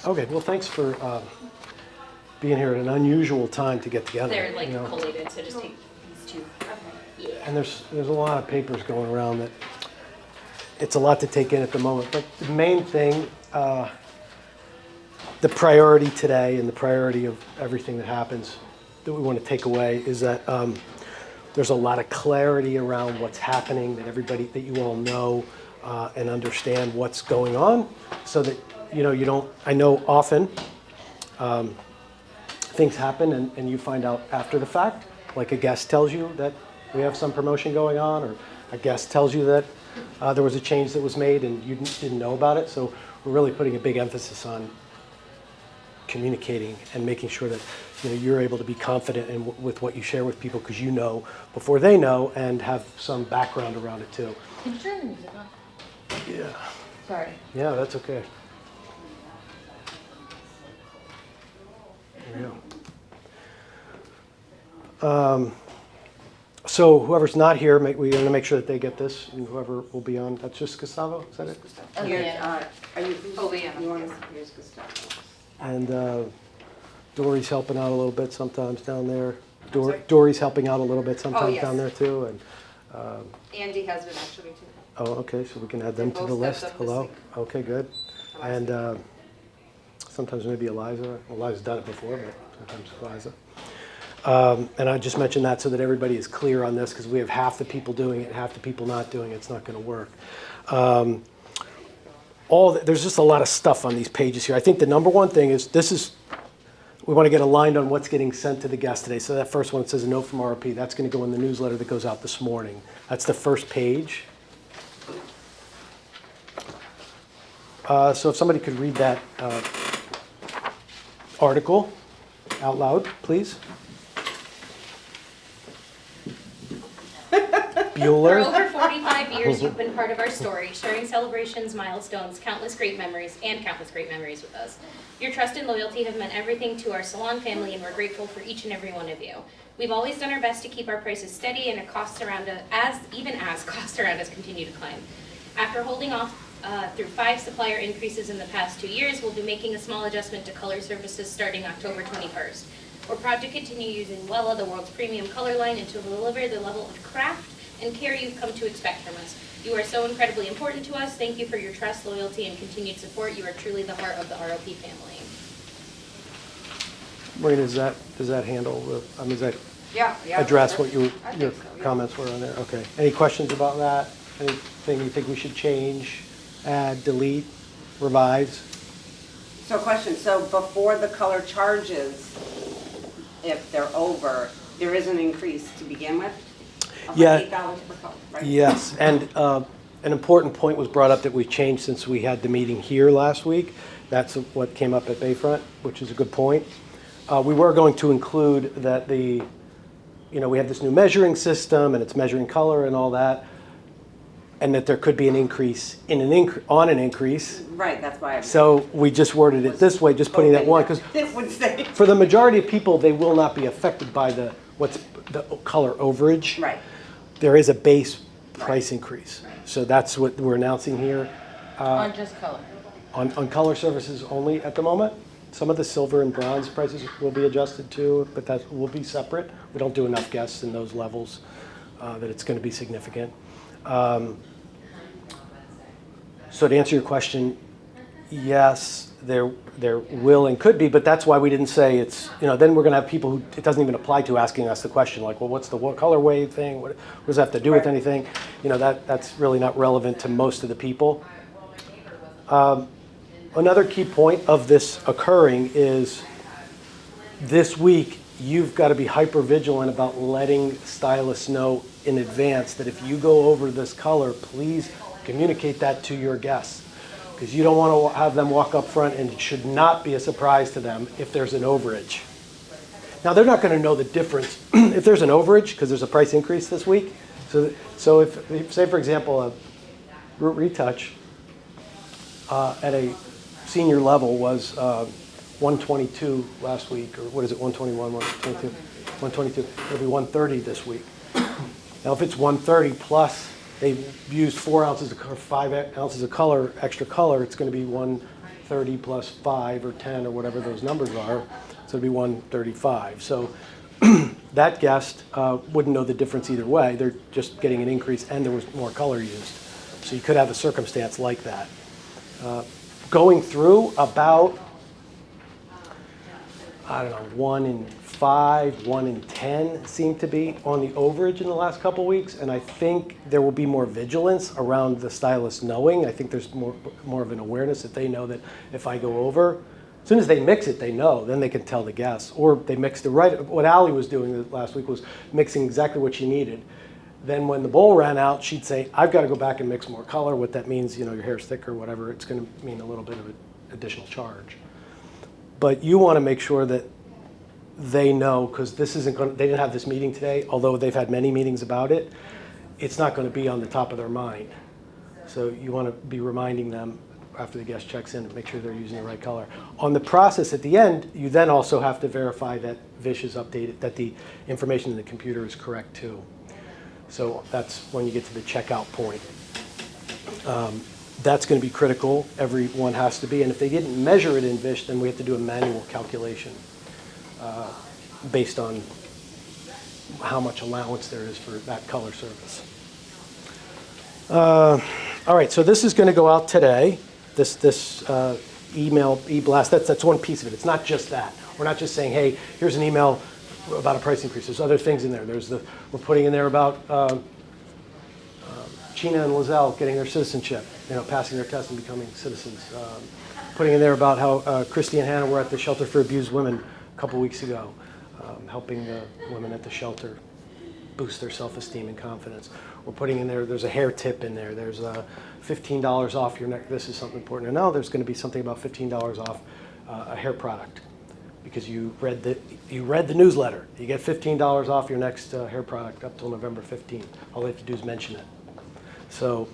Okay, well, thanks for being here at an unusual time to get together. They're like collated, so just take these two. Okay. Yeah. And there's a lot of papers going around that it's a lot to take in at the moment. But the main thing, the priority today and the priority of everything that happens that we want to take away is that there's a lot of clarity around what's happening, that everybody, that you all know and understand what's going on, so that you don't, I know often things happen and you find out after the fact, like a guest tells you that we have some promotion going on, or a guest tells you that there was a change that was made and you didn't know about it. So we're really putting a big emphasis on communicating and making sure that you're able to be confident with what you share with people, because you know before they know and have some background around it too. Can you turn the music on? Yeah. Sorry. Yeah, that's okay. There we go. So whoever's not here, we're going to make sure that they get this, and whoever will be on, that's just Gustavo, is that it? Okay. Are you? Oh, yeah. You want to? Here's Gustavo. And Dory's helping out a little bit sometimes down there. Dory's helping out a little bit sometimes yes. down there too. And Andy has been actually too. oh, okay, so we can add them to both the list. stepped up this Hello. week. Okay, good. And sometimes maybe Eliza. Eliza's done it before, but sometimes Eliza. And I just mentioned that so that everybody is clear on this, because we have half the people doing it, half the people not doing it. It's not going to work. There's just a lot of stuff on these pages here. I think the number one thing is we want to get aligned on what's getting sent to the guest today. So that first one says a note from ROP. That's going to go in the newsletter that goes out this morning. That's the first page. So if somebody could read that article out loud, please. For Bueller. over 45 years, you've been part of our story, sharing celebrations, milestones, countless great memories with us. Your trust and loyalty have meant everything to our Salon family, and we're grateful for each and every one of you. We've always done our best to keep our prices steady, and costs around us, even as costs around us continue to climb. After holding off through 5 supplier increases in the past 2 years, we'll be making a small adjustment to color services starting October 21st. We're proud to continue using Wella, the world's premium color line, and to deliver the level of craft and care you've come to expect from us. You are so incredibly important to us. Thank you for your trust, loyalty, and continued support. You are truly the heart of the ROP family. Marina, does that handle does that Yeah. address what I your think so, yeah. comments were on there? Okay. Any questions about that? Anything you think we should change, add, delete, revise? So question, so before the color charges, if they're over, there is an increase to begin with? Of Yeah. like $8 per color, right? Yes, and an important point was brought up that we've changed since we had the meeting here last week. That's what came up at Bayfront, which is a good point. We were going to include that we have this new measuring system and it's measuring color and all that, and that there could be an increase on an increase. Right, that's why. So we just worded it this way, just putting that one, because It would say. for the majority of people, they will not be affected by the color overage. Right. There is a base price increase. So that's what we're announcing here. On just color. On color services only at the moment. Some of the silver and bronze prices will be adjusted too, but that will be separate. We don't do enough guests in those levels that it's going to be significant. So to answer your question, yes, there will and could be, but that's why we didn't say it's, then we're going to have people who it doesn't even apply to asking us the question, like, well, what's the color wave thing? What does that have to do with anything? That's really not relevant to most of the people. Another key point of this occurring is this week, you've got to be hyper vigilant about letting stylists know in advance that if you go over this color, please communicate that to your guests. Because you don't want to have them walk up front, and it should not be a surprise to them if there's an overage. Now, they're not going to know the difference if there's an overage, because there's a price increase this week. So if say, for example, a root retouch at a senior level was 122 last week, or what is it, 121, 122, 122. It'll be 130 this week. Now, if it's 130 plus they've used 4 ounces of color, 5 ounces of color, extra color, it's going to be 30 plus 5 or 10 or whatever those numbers are, so it'd be 135. So that guest wouldn't know the difference either way. They're just getting an increase and there was more color used. So you could have a circumstance like that. Going through about, I don't know, 1 in 5, 1 in 10 seem to be on the overage in the last couple weeks, and I think there will be more vigilance around the stylist knowing. I think there's more of an awareness that they know that if I go over, as soon as they mix it, they know. Then they can tell the guests, or they mixed it right. What Allie was doing last week was mixing exactly what she needed. Then when the bowl ran out, she'd say, "I've got to go back and mix more color." What that means, your hair's thicker, whatever. It's going to mean a little bit of an additional charge. But you want to make sure that they know, because this isn't going. They didn't have this meeting today, although they've had many meetings about it. It's not going to be on the top of their mind. So you want to be reminding them after the guest checks in to make sure they're using the right color. On the process at the end, you then also have to verify that Vish is updated, that the information in the computer is correct too. So that's when you get to the checkout point. That's going to be critical. Everyone has to be. And if they didn't measure it in Vish, then we have to do a manual calculation based on how much allowance there is for that color service. All right, so this is going to go out today. This email e-blast, that's one piece of it. It's not just that. We're not just saying, hey, here's an email about a price increase. There's other things in there. We're putting in there about Chena and Lizelle getting their citizenship, passing their test and becoming citizens. Putting in there about how Christy and Hannah were at the shelter for abused women a couple weeks ago, helping the women at the shelter boost their self-esteem and confidence. We're putting in there, there's a hair tip in there. There's $15 off your neck. This is something important to know. There's going to be something about $15 off a hair product because you read the newsletter. You get $15 off your next hair product up till November 15th. All you have to do is mention it. So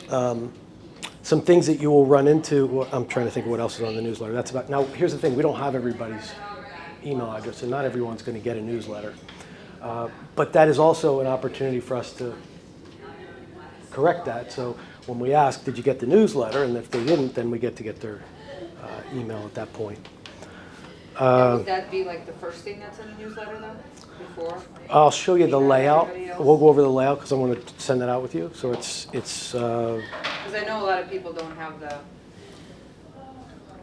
some things that you will run into, well, I'm trying to think of what else is on the newsletter. That's about, now here's the thing, we don't have everybody's email address and not everyone's going to get a newsletter. But that is also an opportunity for us to correct that. So when we ask, did you get the newsletter? And if they didn't, then we get their email at that point. Would that be like the first thing that's in the newsletter though, before? I'll show you the layout. Everybody else? We'll go over the layout because I want to send that out with you. So it's Because I know a lot of people don't have the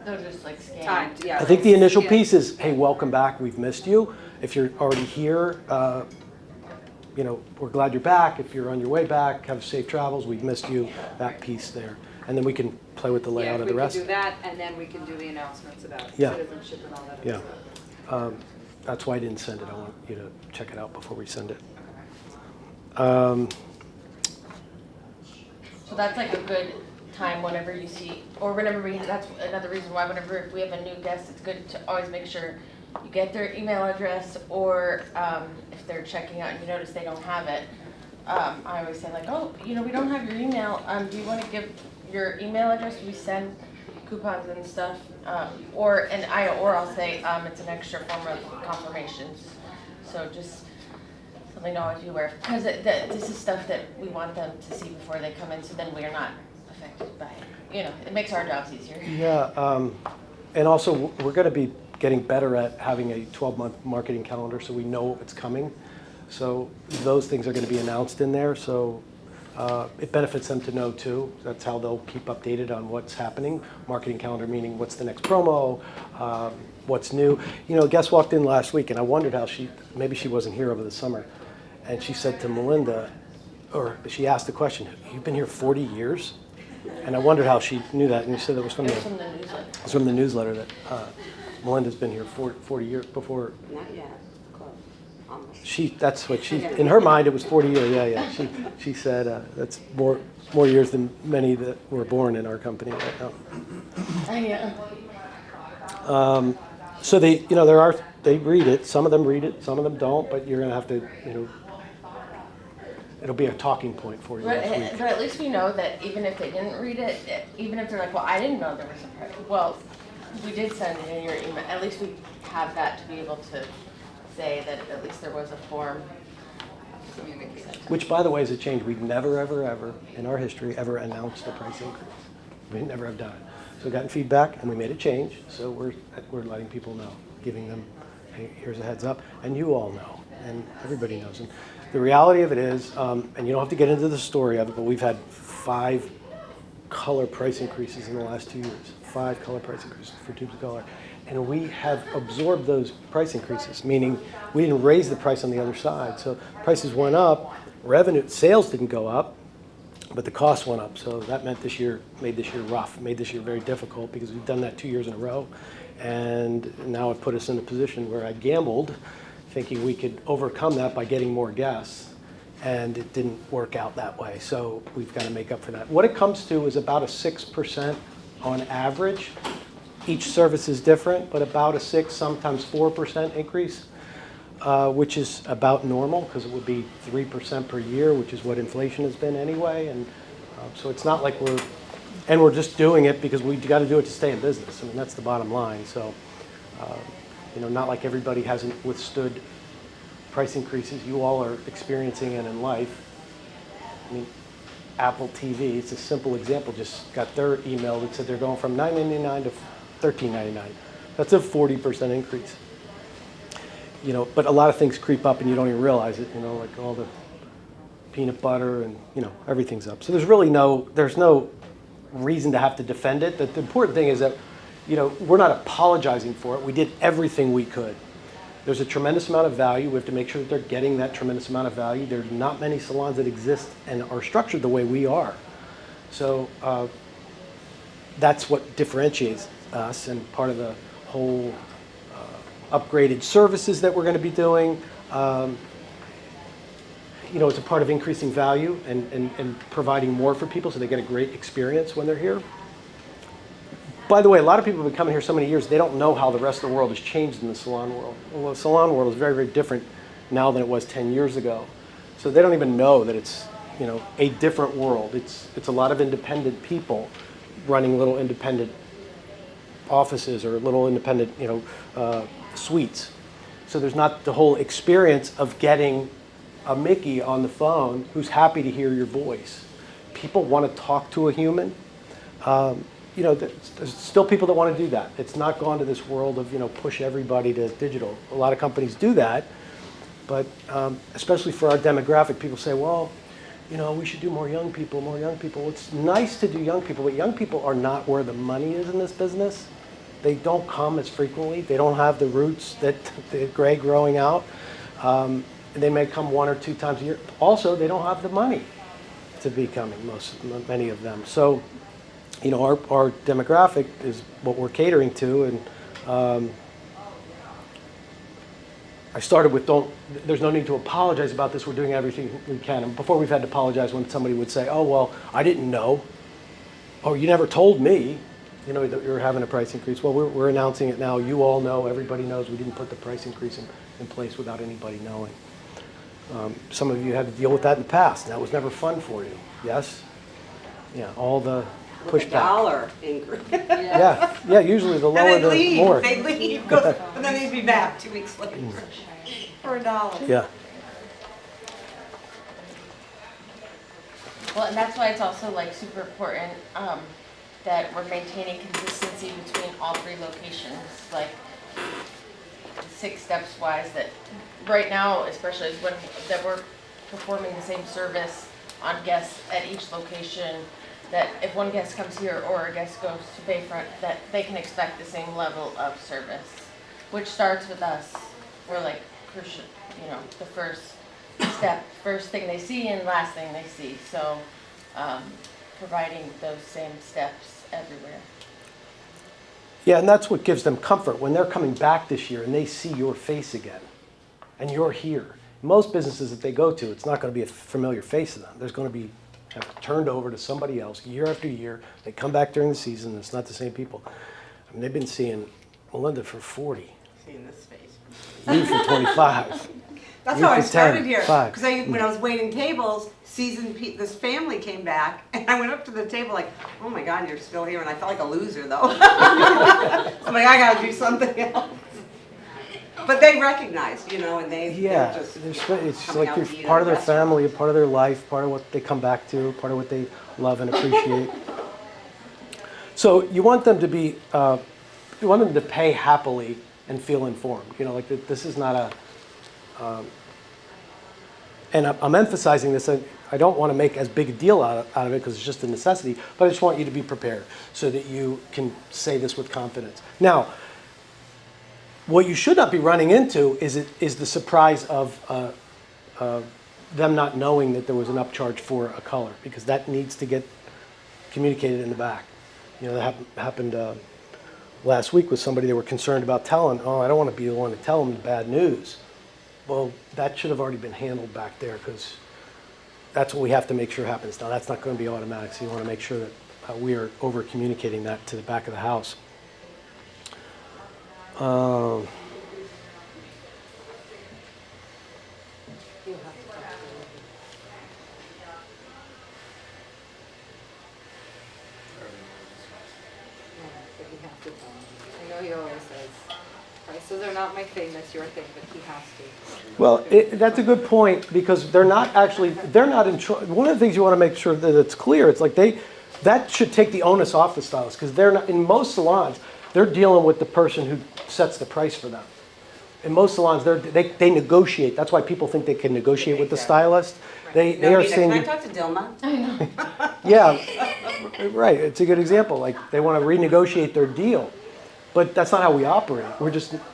They're just like scanned. time, yeah. I think the initial Yeah. piece is, hey, welcome back, we've missed you. If you're already here, we're glad you're back. If you're on your way back, have safe travels, we've missed you, that piece there. And then we can play with the layout Yeah, of the rest. we can do that, and then we can do the announcements about Yeah. citizenship and all that Yeah. other stuff. That's why I didn't send it. I want you to check it out before we send it. So that's like a good time whenever you see, or whenever that's another reason why whenever if we have a new guest, it's good to always make sure you get their email address, or if they're checking out and you notice they don't have it, I always say like, oh, we don't have your email. Do you want to give your email address? We send coupons and stuff, or I'll say it's an extra form of confirmations. So just something to always be aware of, because this is stuff that we want them to see before they come in, so then we are not affected by it. It makes our jobs easier. Yeah, and also we're going to be getting better at having a 12-month marketing calendar so we know it's coming. So those things are going to be announced in there. So it benefits them to know too. That's how they'll keep updated on what's happening. Marketing calendar meaning what's the next promo, what's new. A guest walked in last week and I wondered how maybe she wasn't here over the summer. And she said to Melinda, or she asked the question, you've been here 40 years? And I wondered how she knew that. And you said that was from It's from the newsletter. it's from the newsletter that Melinda's been here 40 years before. Not yet, close, almost. That's what she, in her mind, it was 40 years. Yeah. She said that's more years than many that were born in our company right now. Yeah. So they read it. Some of them read it, some of them don't. But you're going to have to, it'll be a talking point for you next week. But at least we know that even if they didn't read it, even if they're like, well, I didn't know there was a price. Well, we did send it in your email. At least we have that to be able to say that at least there was a form. Which, by the way, is a change. We've never, ever, ever in our history ever announced a price increase. We never have done it. So we've gotten feedback, and we made a change, so we're letting people know, giving them, hey, here's a heads up, and you all know, and everybody knows. And the reality of it is, and you don't have to get into the story of it, but we've had 5 color price increases in the last 2 years. 5 color price increases for tubes of color. And we have absorbed those price increases, meaning we didn't raise the price on the other side. So prices went up, sales didn't go up, but the costs went up. So that meant made this year rough, made this year very difficult because we've done that 2 years in a row. And now it put us in a position where I gambled, thinking we could overcome that by getting more guests. And it didn't work out that way. So we've got to make up for that. What it comes to is about a 6% on average. Each service is different, but about a 6, sometimes 4% increase, which is about normal because it would be 3% per year, which is what inflation has been anyway. And so it's not like we're just doing it because we've got to do it to stay in business. I mean, that's the bottom line. So, not like everybody hasn't withstood price increases. You all are experiencing it in life. I mean, Apple TV, it's a simple example, just got their email that said they're going from $9.99 to $13.99. That's a 40% increase. But a lot of things creep up and you don't even realize it, like all the peanut butter and, everything's up. So there's no reason to have to defend it. The important thing is that, we're not apologizing for it. We did everything we could. There's a tremendous amount of value. We have to make sure that they're getting that tremendous amount of value. There's not many salons that exist and are structured the way we are. So that's what differentiates us, and part of the whole upgraded services that we're going to be doing. It's a part of increasing value and providing more for people so they get a great experience when they're here. By the way, a lot of people have been coming here so many years, they don't know how the rest of the world has changed in the salon world. Well, the salon world is very, very different now than it was 10 years ago. So they don't even know that it's, a different world. It's a lot of independent people running little independent offices or little independent, suites. So there's not the whole experience of getting a Mickey on the phone who's happy to hear your voice. People want to talk to a human. There's still people that want to do that. It's not gone to this world of, push everybody to digital. A lot of companies do that, but especially for our demographic, people say, well, we should do more young people. It's nice to do young people, but young people are not where the money is in this business. They don't come as frequently. They don't have the roots that the gray growing out. They may come 1 or 2 times a year. Also, they don't have the money to be coming, many of them. So, our demographic is what we're catering to, and I started with there's no need to apologize about this, we're doing everything we can. And before we've had to apologize when somebody would say, oh, well, I didn't know. Oh, you never told me, that you were having a price increase. Well, we're announcing it now. You all know, everybody knows we didn't put the price increase in place without anybody knowing. Some of you had to deal with that in the past. That was never fun for you, yes? Yeah, all the pushback. $1 increase. Yeah, usually the lower the more. They'd leave, but then they'd be back 2 weeks later for $1. Yeah. Well, and that's why it's also super important that we're maintaining consistency between all 3 locations, 6 steps wise, that right now, especially when that we're performing the same service on guests at each location, that if one guest comes here or a guest goes to Bayfront, that they can expect the same level of service, which starts with us. We're crucial, the first step, first thing they see and last thing they see. So providing those same steps everywhere. Yeah, and that's what gives them comfort when they're coming back this year and they see your face again and you're here. Most businesses that they go to, it's not going to be a familiar face to them. There's going to be turned over to somebody else year after year. They come back during the season, and it's not the same people. I mean, they've been seeing Melinda for 40. Seeing this face. You for 25. That's You how I for started 10, here. 5. Because when I was waiting tables, this family came back, and I went up to the table oh my God, you're still here, and I felt like a loser though. I'm I gotta do something else. But they recognized, and they're just it's coming out you're to eat part at of a their restaurant. family, a part of their life, part of what they come back to, part of what they love and appreciate. So you want them to be, you want them to pay happily and feel informed. You know, like this is not a, and I'm emphasizing this. I don't want to make as big a deal out of it because it's just a necessity, but I just want you to be prepared so that you can say this with confidence. Now, what you should not be running into is the surprise of them not knowing that there was an upcharge for a color, because that needs to get communicated in the back. You know, that happened last week with somebody. They were concerned about telling, oh, I don't want to be the one to tell them the bad news. Well, that should have already been handled back there, because that's what we have to make sure happens. Now, that's not going to be automatic, so you want to make sure that we are over-communicating that to the back of the house. I know he always says, prices are not my thing, that's your thing, but he has to. Well, that's a good point, because they're not in, one of the things you want to make sure that it's clear, it's like that should take the onus off the stylist, because they're not, in most salons, they're dealing with the person who sets the price for them. In most salons, they negotiate. That's why people think they can negotiate with the stylist. They are saying, Can I talk to Dilma? yeah, right, it's a good example. Like, they want to renegotiate their deal. But that's not how we operate.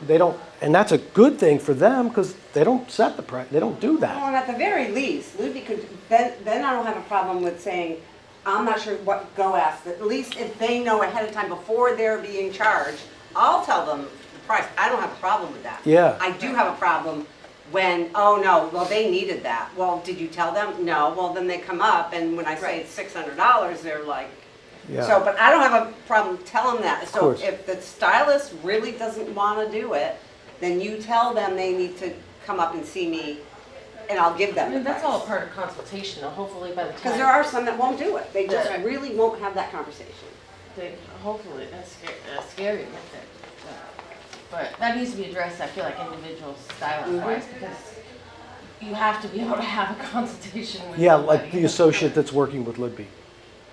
They don't, and that's a good thing for them, because they don't set the price. They don't do that. Well, and at the very least, Luby could, then I don't have a problem with saying, I'm not sure what go ask. At least if they know ahead of time before they're being charged, I'll tell them the price. I don't have a problem with that. Yeah. I do have a problem when, oh no, well, they needed that. Well, did you tell them? No. Well, then they come up, and when I say it's $600, they're like, Yeah. so, but I don't have a problem telling that. So course. if the stylist really doesn't want to do it, then you tell them they need to come up and see me, and I'll give them I mean, the that's all price. part of consultation, though, hopefully by the time. Because there are some that won't do it. They just Right. really won't have that conversation. Hopefully, that's scary with it. But that needs to be addressed, I feel like, individual stylist wise, because you have to be able to have a consultation with Yeah, somebody. like the associate that's working with Lidby.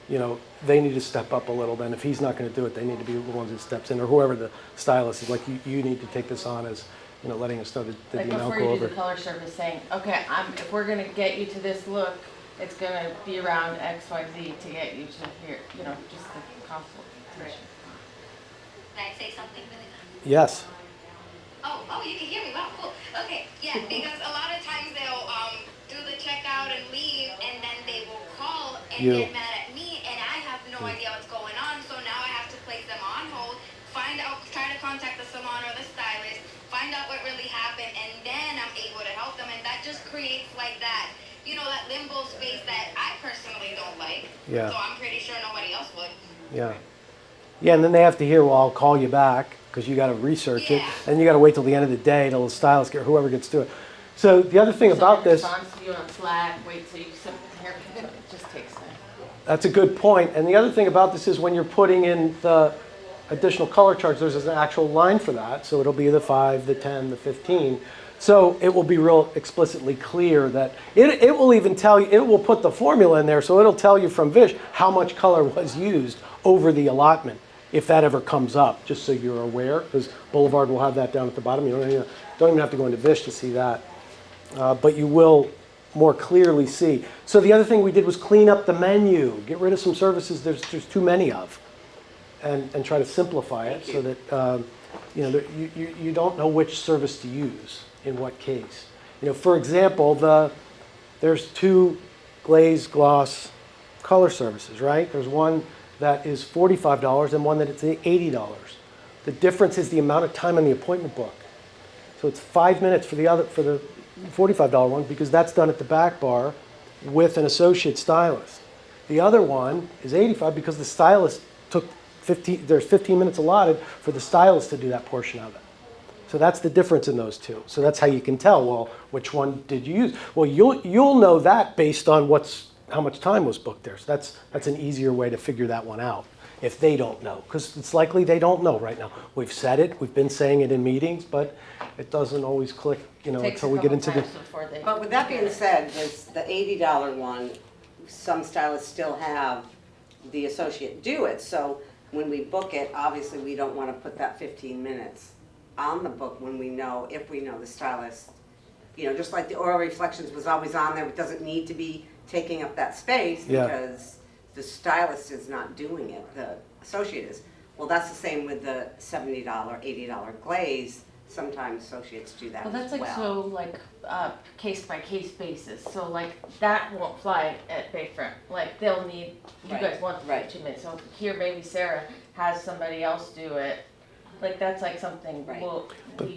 You know, they need to step up a little. Then if he's not going to do it, they need to be the ones that steps in, or whoever the stylist is. Like, you need to take this on as, you know, letting us know that the Like amount before go you do over. the color service, saying, okay, if we're gonna get you to this look, it's gonna be around X, Y, Z to get you to here, you know, just the consultation. Can I say something really quick? Yes. Oh, you can hear me. Wow, cool. Okay, yeah, because a lot of times they'll do the checkout and leave, and then they will call and You. get mad at me, and I have no idea what's going on. So now I have to place them on hold, find out, try to contact the salon or the stylist, find out what really happened, and then I'm able to help them. And that just creates like that, you know, that limbo space that I personally don't like. Yeah. So I'm pretty sure nobody else would. Yeah. Yeah, and then they have to hear, well, I'll call you back, because you got to research it, Yeah. and you got to wait till the end of the day till the stylist whoever gets to it. So the other thing about this. Response to you on Slack, wait till you send the hair, it just takes time. That's a good point. And the other thing about this is when you're putting in the additional color charge, there's an actual line for that. So it'll be the 5, the 10, the 15. So it will be real explicitly clear that it will even tell you, it will put the formula in there, so it'll tell you from Vish how much color was used over the allotment, if that ever comes up, just so you're aware, because Boulevard will have that down at the bottom. You don't even have to go into Vish to see that. But you will more clearly see. So the other thing we did was clean up the menu, get rid of some services there's too many of, and try to simplify it so that you know, you don't know which service to use in what case. You know, for example, there's 2 glaze gloss color services, right? There's one that is $45 and one that it's $80. The difference is the amount of time on the appointment book. So it's 5 minutes for the $45 one, because that's done at the back bar with an associate stylist. The other one is $85 because the stylist took 15, there's 15 minutes allotted for the stylist to do that portion of it. So that's the difference in those two. So that's how you can tell, well, which one did you use? Well, you'll know that based on how much time was booked there. So that's an easier way to figure that one out if they don't know, because it's likely they don't know right now. We've said it, we've been saying it in meetings, but it doesn't always click, you know, Takes a until we get couple into the. times before they- But with that being said, this, the $80 one, some stylists still have the associate do it. So when we book it, obviously, we don't wanna put that 15 minutes on the book when we know, if we know the stylist, you know, just like the oral reflections was always on there, it doesn't need to be taking up that space Yeah. because the stylist is not doing it, the associate is. Well, that's the same with the $70, $80 glaze. Sometimes associates do that Well, as that's well. like so like case by case basis. So like that won't fly at Bayfront. Like they'll need you Right, guys want the right. 15 minutes. So here maybe Sarah has somebody else do it. Like that's like something Right. we'll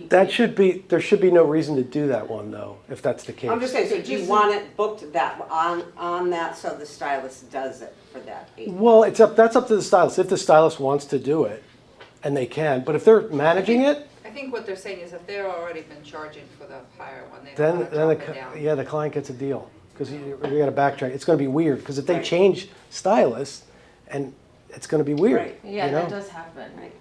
That should be, there should be no reason to do that one though, if that's the case. I'm just saying, so do you want it booked that, on that, so the stylist does it for that 8? Well, that's up to the stylist, if the stylist wants to do it, and they can, but if they're managing it, I think what they're saying is if they've already been charging for the higher one, they then, don't want to then, drop it down. yeah, the client gets a deal, because you gotta backtrack, it's gonna be weird, because if they Right. change stylists, and it's gonna be weird, Right. Yeah, you know? that does happen. Right.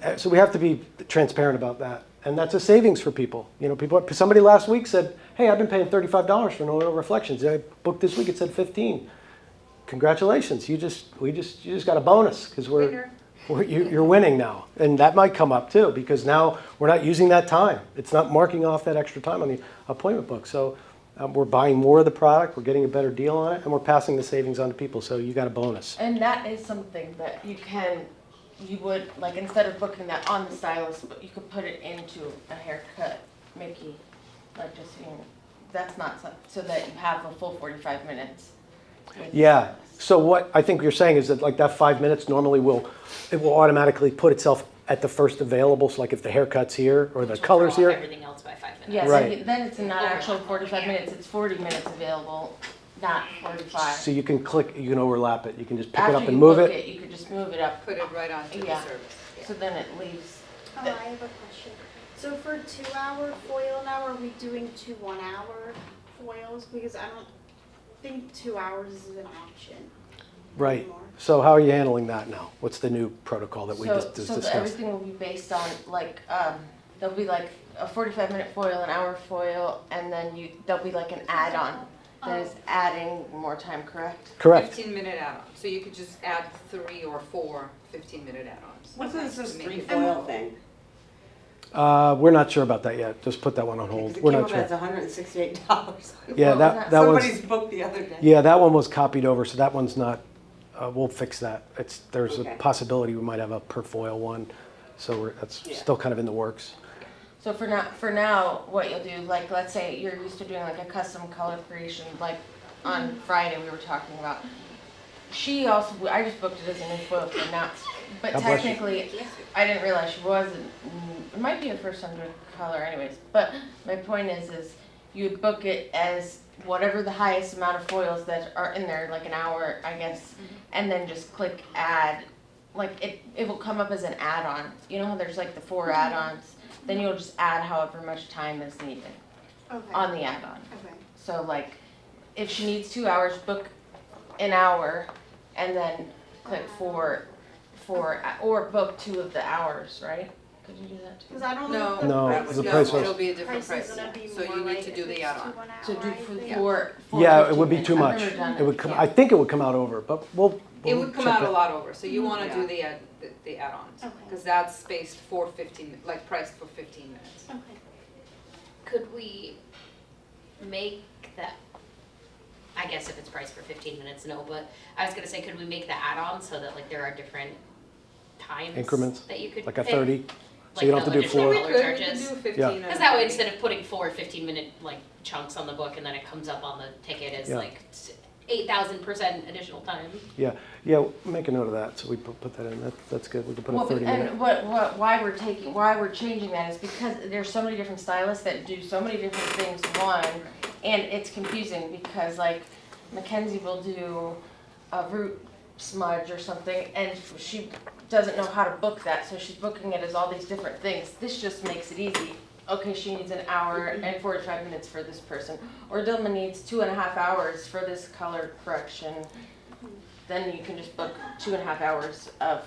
So- So we have to be transparent about that, and that's a savings for people. You know, somebody last week said, hey, I've been paying $35 for no oil reflections, I booked this week, it said 15. Congratulations, you just got a bonus, because you're winning now. And that might come up too, because now we're not using that time. It's not marking off that extra time on the appointment book. So we're buying more of the product, we're getting a better deal on it, and we're passing the savings on to people, so you got a bonus. And that is something that you would, like, instead of booking that on the stylist, but you could put it into a haircut, Mickey, like, just, you know, that's not so that you have a full 45 minutes. with the Yeah, stylist. so what I think you're saying is that like that 5 minutes normally will automatically put itself at the first available, so like if the haircut's here or the Which will color's throw off here. everything else by 5 minutes. Yeah, Right. so then it's not actual 45 minutes, it's 40 minutes available, not 45. So you can click, you can overlap it, you can just pick it After up you and move book it. You could just move it up, Put it right onto the Yeah. service. so then it leaves. Oh, I have a question. So for 2-hour foil now, are we doing 2 1-hour foils? Because I don't think 2 hours is an option. Right, anymore. so how are you handling that now? What's the new protocol that we So, just so discussed? everything will be based on, like, there'll be like a 45-minute foil, an hour foil, and then there'll be like an add-on that is adding more time, correct? Correct. 15-minute add-on, so you could just add 3 or 4 15-minute add-ons. What is this To make 3 it- foil thing? We're not sure about that yet, just put that one on hold. Because it We're came not up as sure. $168. Yeah, Well, that one's, Somebody's booked the other day. yeah, that one was copied over, so that one's not, we'll fix that. There's a Okay. possibility we might have a per foil one, so that's Yeah. still kind of in the works. So for now, what you'll do, like, let's say you're used to doing like a custom color creation, like on Friday we were talking about. I just booked it as a new foil for now, but God bless you. technically, I didn't realize she wasn't, it might be her first time doing color anyways, but my point is you would book it as whatever the highest amount of foils that are in there, like an hour, I guess, and then just click add. Like it will come up as an add-on. You know how there's like the 4 add-ons? Then you'll just add however much time is needed Okay. on the add-on. Okay. So like, if she needs 2 hours, book an hour, and then click or book 2 of the hours, right? Could you do that too? Because I don't know. No, if the No, price the is- price was- it'll be a different price price, is gonna be so you more, need right, to if do the it's add-on. 2 1 So hour, do I for think. four Yeah, it 15 would be minutes. too I've much. never done It would come, yeah. I think it would come out over, but we'll It would come check out a it. lot over, so you want to Yeah. do the add-ons, Okay. because that's spaced for 15, like priced for 15 minutes. Okay. Could we make that, I guess if it's priced for 15 minutes, no, but I was gonna say, could we make the add-on so that like there are different times? Increments, That you could like a pick? 30, so Like you don't have no to do additional 4. We color could charges? do 15 Yeah. and Because that way, 30. instead of putting 4 15-minute like chunks on the book and then it comes up on the ticket as Yeah. like 8,000% additional time. Yeah, make a note of that, so we put that in, that's good, we can put a Well, 30 minute. and why we're changing that is because there's so many different stylists that do so many different things, and it's confusing because like Mackenzie will do a root smudge or something, and she doesn't know how to book that, so she's booking it as all these different things. This just makes it easy. Okay, she needs an hour and 45 minutes for this person, or Dilma needs 2.5 hours for this color correction. Then you can just book 2.5 hours of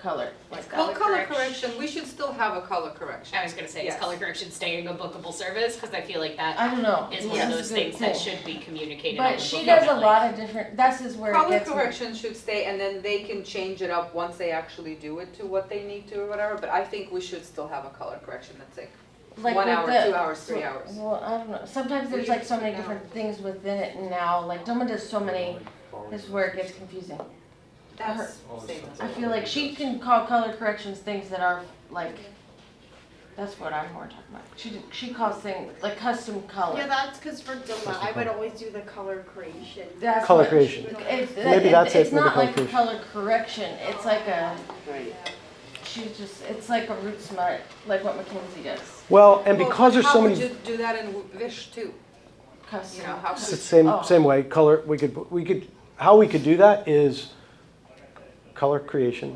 color. Like Color Well, color correction. correction, we should still have a color correction. I was gonna say, is Yes. color correction staying a bookable service? Because I feel like that I don't know. is one Yes, of those good things that thing. should be communicated on the But she book does a definitely. lot of different, this is where it Color gets. correction should stay, and then they can change it up once they actually do it to what they need to or whatever, but I think we should still have a color correction that's like Like 1 with hour, the- 2 hours, 3 hours. Well, I don't know. Sometimes there's like so many different things within it now. Like Doma does so many. This is where it gets confusing. That's same as I feel like she can call color corrections things that are like. That's what I'm more talking about. She calls things like custom color. Yeah, that's because for Doma, I would always do the color creation. That's Color what- creation. Maybe that's it It's with the not color like creation. color correction. It's like a. Right. It's like a root smart, like what Mackenzie does. Well, and because there's so many, How would you do that in Vish too? Custom. You know, how it's could, the same, Oh. same way, color, we could, how we could do that is color creation.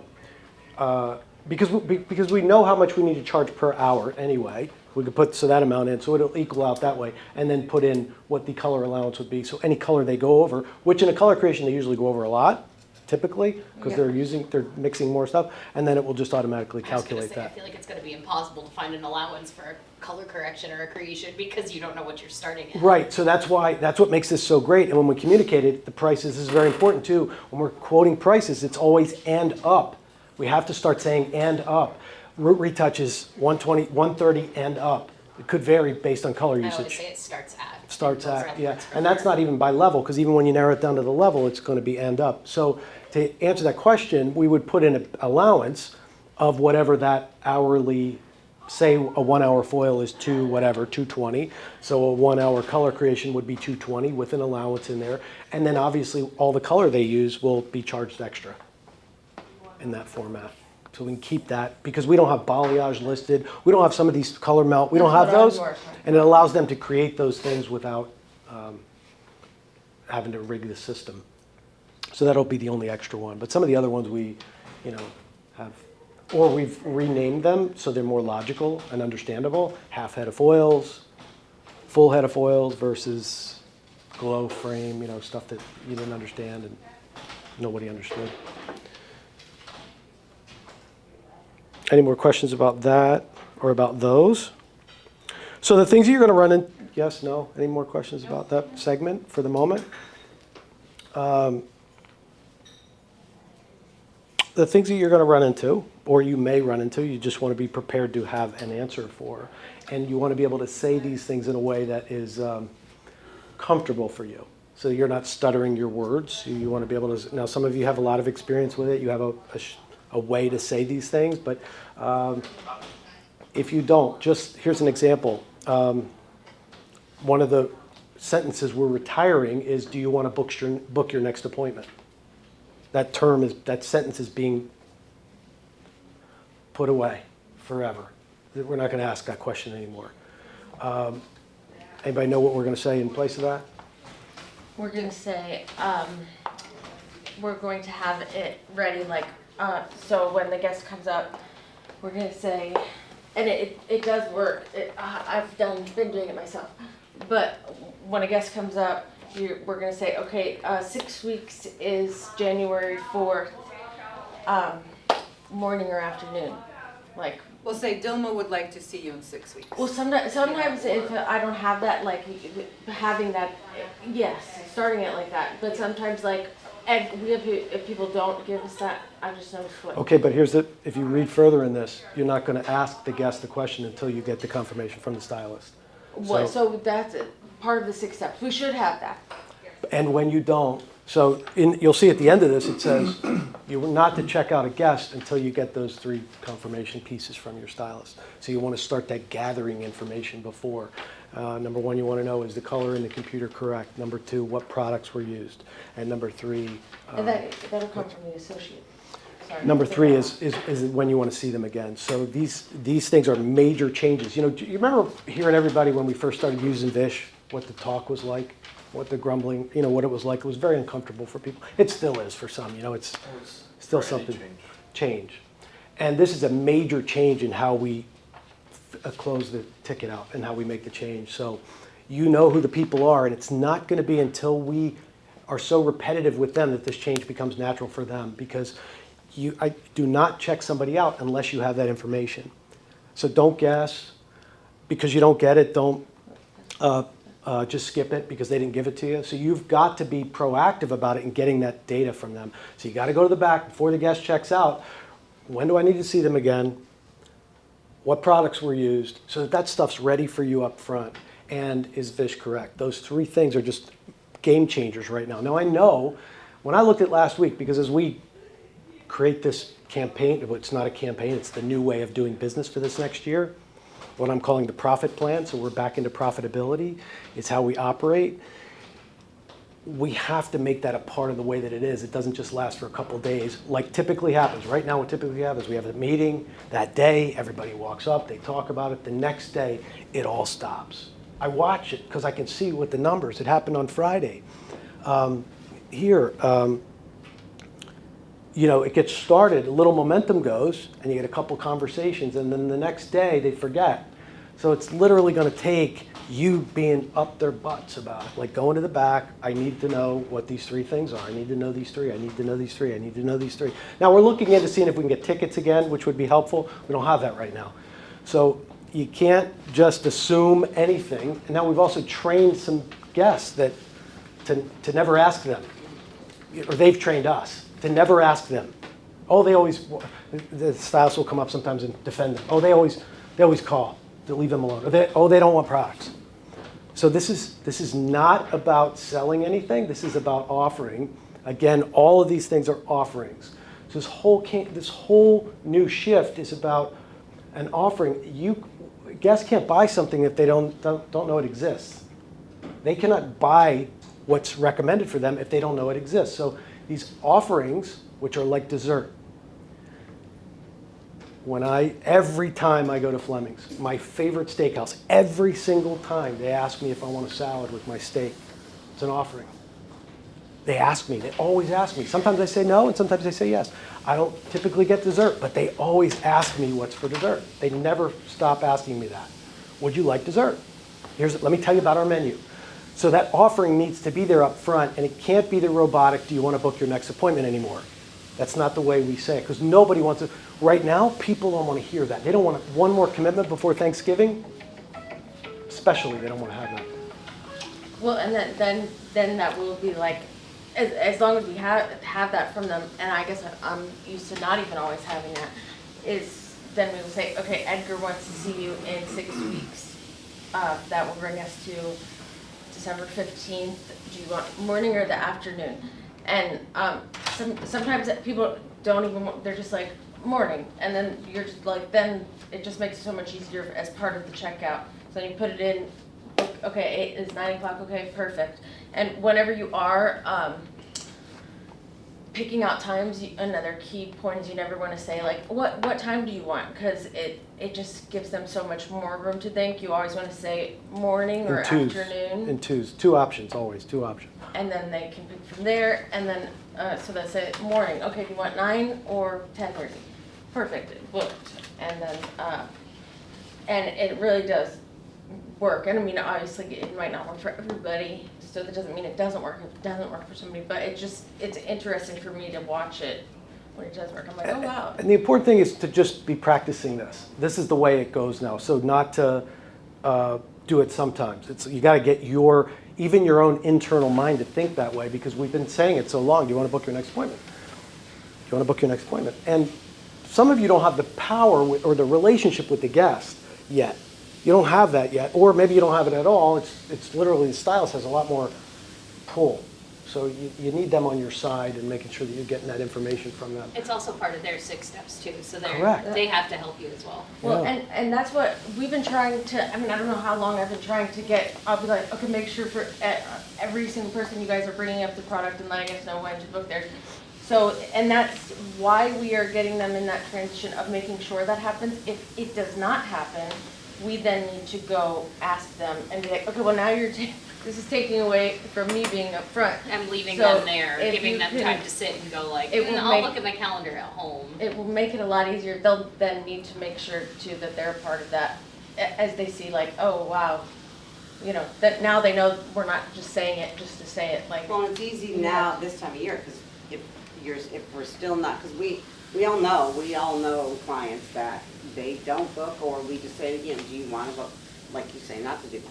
Because we know how much we need to charge per hour anyway. We could put that amount in, so it'll equal out that way, and then put in what the color allowance would be. So any color they go over, which in a color creation, they usually go over a lot, typically, because Yeah. they're mixing more stuff, and then it will just automatically I was gonna calculate say, I that. feel like it's gonna be impossible to find an allowance for a color correction or a creation because you don't know what you're starting at. Right, so that's what makes this so great, and when we communicate it, the prices is very important too. When we're quoting prices, it's always and up. We have to start saying and up. Root retouch is 120, 130 and up. It could vary based on color I always usage. say it starts at. Starts Those are at, the yeah, words for and that's not even by level, because even when you narrow it down to the level, it's gonna be and up. So to answer that question, we would put in an allowance of whatever that hourly, say a 1 hour foil is 220. So a 1 hour color creation would be 220 with an allowance in there. And then obviously all the color they use will be charged extra in that format. So we can keep that, because we don't have balayage listed, we don't have some of these color melt, we don't That's have what I'm those. more talking And it allows them to create those things without having to rig the system. So that'll be the only extra one. But some of the other ones we, have, or we've renamed them so they're more logical and understandable. Half head of foils, full head of foils versus glow frame, stuff that you didn't understand and nobody understood. Any more questions about that or about those? So the things that you're going to run in, yes, no? Any more questions about that segment for the moment? The things that you're going to run into, or you may run into, you just want to be prepared to have an answer for. And you want to be able to say these things in a way that is comfortable for you. So you're not stuttering your words. You want to be able to, now some of you have a lot of experience with it. You have a way to say these things, but if you don't, just here's an example. One of the sentences we're retiring is, do you want to book your next appointment? That sentence is being put away forever. We're not going to ask that question anymore. Anybody know what we're going to say in place of that? We're gonna say, we're going to have it ready, like, so when the guest comes up, we're gonna say, and it does work. I've been doing it myself. But when a guest comes up, we're gonna say, okay, 6 weeks is January 4th, morning or afternoon, like. we'll say Dilma would like to see you in 6 weeks. Well, sometimes if I don't have that, like having that, yes, starting it like that. But sometimes like, and if people don't give us that, I just notice what. Okay, but if you read further in this, you're not going to ask the guest the question until you get the confirmation from the stylist. So that's part of the 6 steps. We should have that. And when you don't, so you'll see at the end of this, it says you're not to check out a guest until you get those 3 confirmation pieces from your stylist. So you want to start that gathering information before. Number 1, you want to know, is the color in the computer correct? Number 2, what products were used? And number 3, And that'll come from the associate. Sorry. number 3 is when you want to see them again. So these things are major changes. Do you remember hearing everybody when we first started using Vish, what the talk was like? What the grumbling, what it was like. It was very uncomfortable for people. It still is for some, it's still something. Change. And this is a major change in how we close the ticket out and how we make the change. So you know who the people are, and it's not going to be until we are so repetitive with them that this change becomes natural for them, because I do not check somebody out unless you have that information. So don't guess. Because you don't get it, don't just skip it because they didn't give it to you. So you've got to be proactive about it and getting that data from them. So you got to go to the back before the guest checks out. When do I need to see them again? What products were used? So that that stuff's ready for you up front. And is Vish correct? Those three things are just game changers right now. Now I know, when I looked at last week, because as we create this campaign, it's not a campaign, it's the new way of doing business for this next year, what I'm calling the profit plan, so we're back into profitability. It's how we operate. We have to make that a part of the way that it is. It doesn't just last for a couple days, like typically happens. Right now what typically happens, we have a meeting that day, everybody walks up, they talk about it. The next day, it all stops. I watch it because I can see with the numbers. It happened on Friday. You know, it gets started, a little momentum goes, and you get a couple conversations, and then the next day they forget. So it's literally going to take you being up their butts about it, like going to the back. I need to know what these three things are. I need to know these three. I need to know these three. I need to know these three. Now we're looking into seeing if we can get tickets again, which would be helpful. We don't have that right now. So you can't just assume anything. And now we've also trained some guests that to never ask them, or they've trained us to never ask them. Oh, they always, the stylists will come up sometimes and defend them. Oh, they always call to leave them alone. Or they don't want products. So this is not about selling anything. This is about offering. Again, all of these things are offerings. So this whole new shift is about an offering. Guests can't buy something if they don't know it exists. They cannot buy what's recommended for them if they don't know it exists. So these offerings, which are like dessert, every time I go to Fleming's, my favorite steakhouse, every single time they ask me if I want a salad with my steak. It's an offering. They ask me, they always ask me. Sometimes I say no, and sometimes they say yes. I don't typically get dessert, but they always ask me what's for dessert. They never stop asking me that. Would you like dessert? Let me tell you about our menu. So that offering needs to be there up front, and it can't be the robotic, do you want to book your next appointment anymore? That's not the way we say it, because nobody wants to. Right now, people don't want to hear that. They don't want one more commitment before Thanksgiving. Especially, they don't want to have that. Well, and then that will be like, as long as we have that from them, and I guess I'm used to not even always having that, is then we will say, okay, Edgar wants to see you in 6 weeks. That will bring us to December 15th. Do you want morning or the afternoon? And sometimes people don't even want, they're just like, morning. And then you're just like, then it just makes it so much easier as part of the checkout. So then you put it in, okay, it's 9 o'clock, okay, perfect. And whenever you are picking out times, another key point is you never want to say like, what time do you want? Because it just gives them so much more room to think. You always want to say morning or afternoon. In twos. Two options, always, two options. And then they can pick from there, and then, so they say morning, okay, do you want 9 or 10:30? Perfect, booked. And then, and it really does work. And I mean, obviously, it might not work for everybody, so that doesn't mean it doesn't work if it doesn't work for somebody, but it's interesting for me to watch it when it does work. I'm like, oh, wow. And the important thing is to just be practicing this. This is the way it goes now, so not to do it sometimes. You got to get even your own internal mind to think that way, because we've been saying it so long. Do you want to book your next appointment? Do you want to book your next appointment? And some of you don't have the power or the relationship with the guest yet. You don't have that yet, or maybe you don't have it at all. It's literally the stylist has a lot more pull. So you need them on your side and making sure that you're getting that information from them. It's also part of their 6 steps too, so Correct. they have to help you as well. Well, Yeah. and that's what we've been trying to, I mean, I don't know how long I've been trying to get, I'll be like, okay, make sure for every single person you guys are bringing up the product and letting us know when to book theirs. So, and that's why we are getting them in that transition of making sure that happens. If it does not happen, we then need to go ask them and be like, okay, well now this is taking away from me being up front. I'm leaving So them there, if giving you them can- time to sit and go like, It will I'll make- look at my calendar at home. It will make it a lot easier. They'll then need to make sure too that they're a part of that as they see like, oh, wow, you know, that now they know we're not just saying it just to say it like. Well, it's easy now this time of year, because if we're still not, because we all know clients that they don't book, or we just say, do you want to book, like you say, not to do.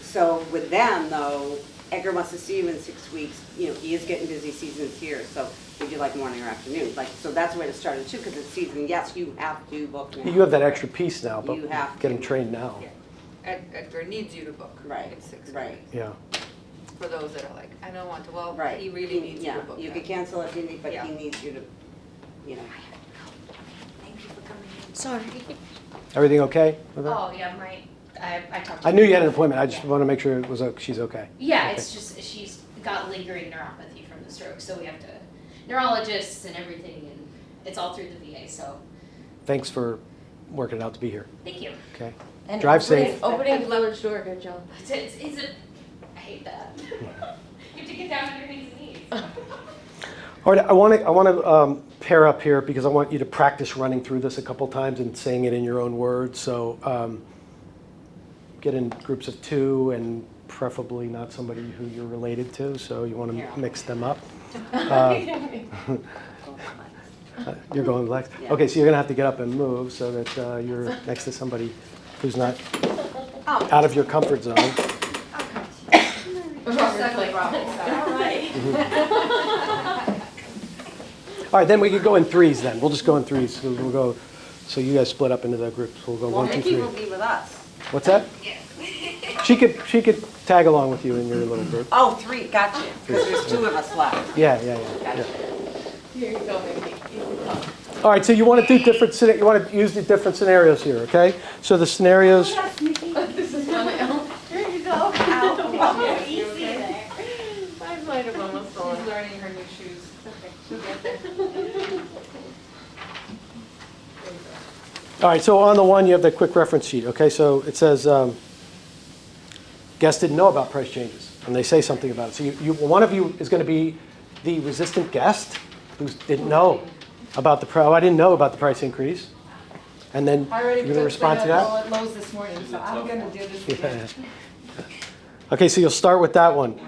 So with them though, Edgar wants to see you in 6 weeks, he is getting busy, season's here, so would you like morning or afternoon? So that's where it started too, because it's season, yes, you have to book now. You have that extra piece now, but You have get to. them trained now. Yeah. Edgar needs you to book. Right, In 6 right. weeks. Yeah. For those that are like, I don't want to, well, Right. he really needs you to book You that. could cancel if you need, but Yeah. he needs you to, Thank you for coming in. Sorry. Everything okay with that? Oh, yeah, I talked to I knew you had an appointment. I just want to make sure it was, she's okay. Yeah, Okay. it's just, she's got lingering neuropathy from the stroke, so we have to, neurologists and everything, and it's all through the VA, so, Thanks for working it out to be here. thank you. Okay. And Drive opening- safe. Opening the village door, good job. I hate that. You have to get down on your hands and knees. All right, I want to pair up here because I want you to practice running through this a couple times and saying it in your own words. So get in groups of 2 and preferably not somebody who you're related to. So you want to mix them up. You're going relaxed. Yeah. Okay, so you're going to have to get up and move so that you're next to somebody who's not out of your comfort zone. All right, then we could go in 3s then. We'll just go in 3s. So we'll go, so you guys split up into the groups. We'll go well, 1, 2, Nikki 3. will be with us. What's that? She could tag along with you in your little group. Oh, 3, gotcha, because there's 2 of us left. Yeah. Here you go, Mindy. All right, so you want to do different, you want to use the different scenarios here, okay? So the scenarios, This is funny. Here you go. Ow. Easy there. I might have almost fallen. She's learning her new shoes. She'll get there. all right, so on the one, you have the quick reference sheet, okay? So it says, guests didn't know about price changes, and they say something about it. So one of you is going to be the resistant guest who didn't know about I didn't know about the price increase. And then I you're already going to put respond to that? at Lowe's this morning, so I'm gonna do this again. Okay, so you'll start with that one.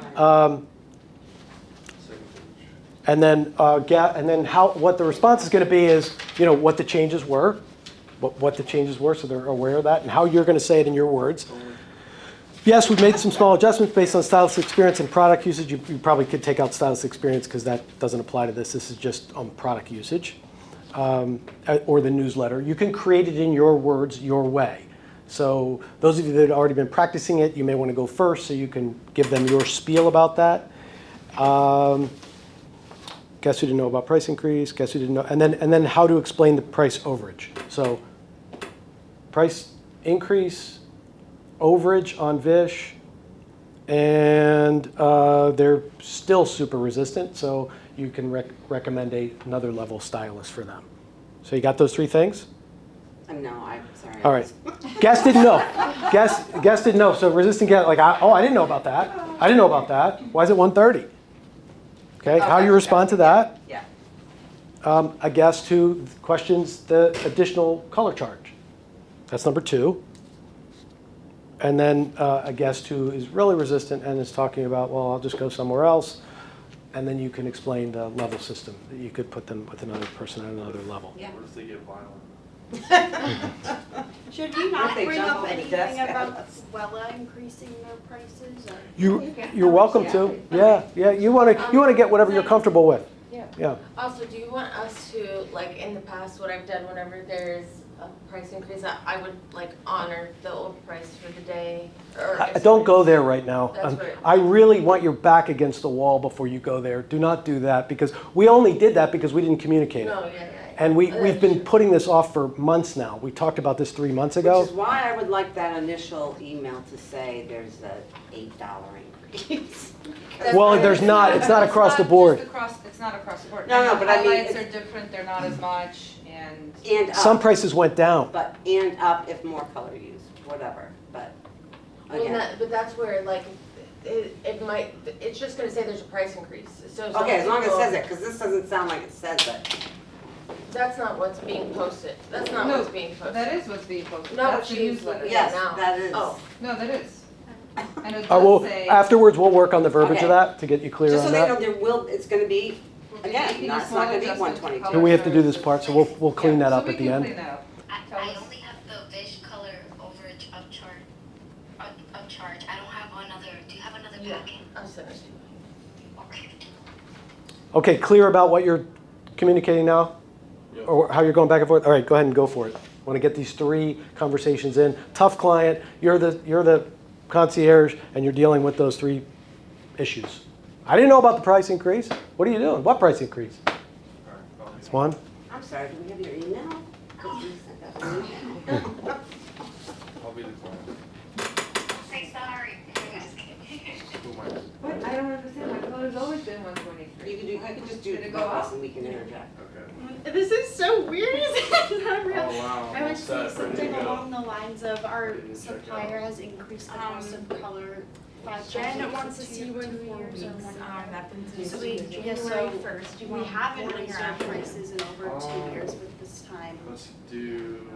And then what the response is going to be is, what the changes were, what the changes were, so they're aware of that, and how you're going to say it in your words. Yes, we've made some small adjustments based on stylist experience and product usage. You probably could take out stylist experience because that doesn't apply to this. This is just on product usage or the newsletter. You can create it in your words, your way. So those of you that have already been practicing it, you may want to go first so you can give them your spiel about that. Guess who didn't know about price increase? Guess who didn't know? And then how to explain the price overage. So price increase, overage on Vish, and they're still super resistant, so you can recommend another level stylist for them. So you got those 3 things? No, I'm sorry. All right. Guests didn't know. Guests didn't know. So resistant guest, I didn't know about that. I didn't know about that. Why is it 130? Okay, how you respond to that? Yeah. A guest who questions the additional color charge. That's number 2. And then a guest who is really resistant and is talking about, well, I'll just go somewhere else. And then you can explain the level system, that you could put them with another person at another level. Yeah. What if they get violent? Should we not If they bring jump up over the anything desk at about us. Wella increasing their prices? Or? You're welcome to. Yeah. You want to get whatever you're comfortable with. Yeah. Also, do you want us to, like in the past, what I've done whenever there's a price increase, I would like honor the old price for the day? Or Don't go there right now. That's right. I really want your back against the wall before you go there. Do not do that because we only did that because we didn't communicate it. No, yeah. And we've been putting this off for months now. We talked about this 3 months ago. Which is why I would like that initial email to say there's a $8 increase. Well, there's not. It's not across the board. It's not across the board. No, but I mean, Highlights it's- are different, they're not as much, and. And up. Some prices went down. And up if more color used, whatever, but again. But that's where like, it might, it's just gonna say there's a price increase, so. some Okay, as long as it people- says it, because this doesn't sound like it says it. That's not what's being posted, that's not No, what's being posted. That is what's being posted. No, That's what the she's newsletter. looking Yes, at now. that is. Oh, No, that is. And it Well, does say. afterwards, we'll work on the verbiage of Okay. that to get you clear Just so on they know, that. it's gonna be Again, no, it's not gonna be 122. Here we have to do this part, so we'll clean that up at the end. I only have the Vish color overage upcharge. I don't have another. Do you have another packet? I'll send it to you. Okay. Okay, clear about what you're communicating now? Or how you're going back and forth? All right, go ahead and go for it. Want to get these 3 conversations in. Tough client, you're the concierge, and you're dealing with those 3 issues. I didn't know about the price increase. What are you doing? What price increase? It's one. I'm sorry, do we have your email? 'Cause you sent out an email. I'll be the client. Say sorry. I'm just kidding. Who am I? What? I don't understand, my color's always been 123. You can just do Did it it go both up? and we can interject. Okay. This is so weird. It's not real. Oh, wow. I would All say set, ready to something go. along the lines of our Ready to check supplier out. has increased the cost of color 5 Jen times. wants to see you in 4 weeks. or 1 year. Nothing So to we, do. yeah, so January 1st, you we want haven't morning raised or our afternoon? prices in over 2 years with this time. Let's do,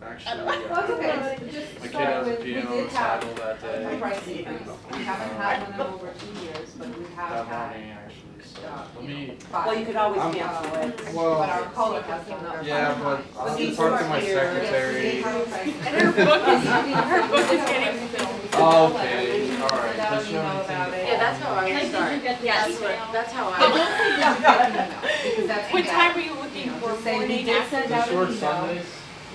actually, Well, Well, it's okay, my just kid start has a with, we piano did have recital that a day. price increase. We haven't had one in over 2 years, but we have That had, morning, actually, so, let me, 5. Well, you could always I'm- cancel it. But well, our color has gone up. yeah, but I'll these talk to are my here. secretary. And her book is getting filled. Oh, okay, all right. Send out Does an she have email anything about to it. Yeah, that's how I Like, would did start. you get the Yes, email? that's how I I don't would. think you got an email, because that's. What bad. time are you looking for? Just say we Morning, did send out Short an email, Sundays?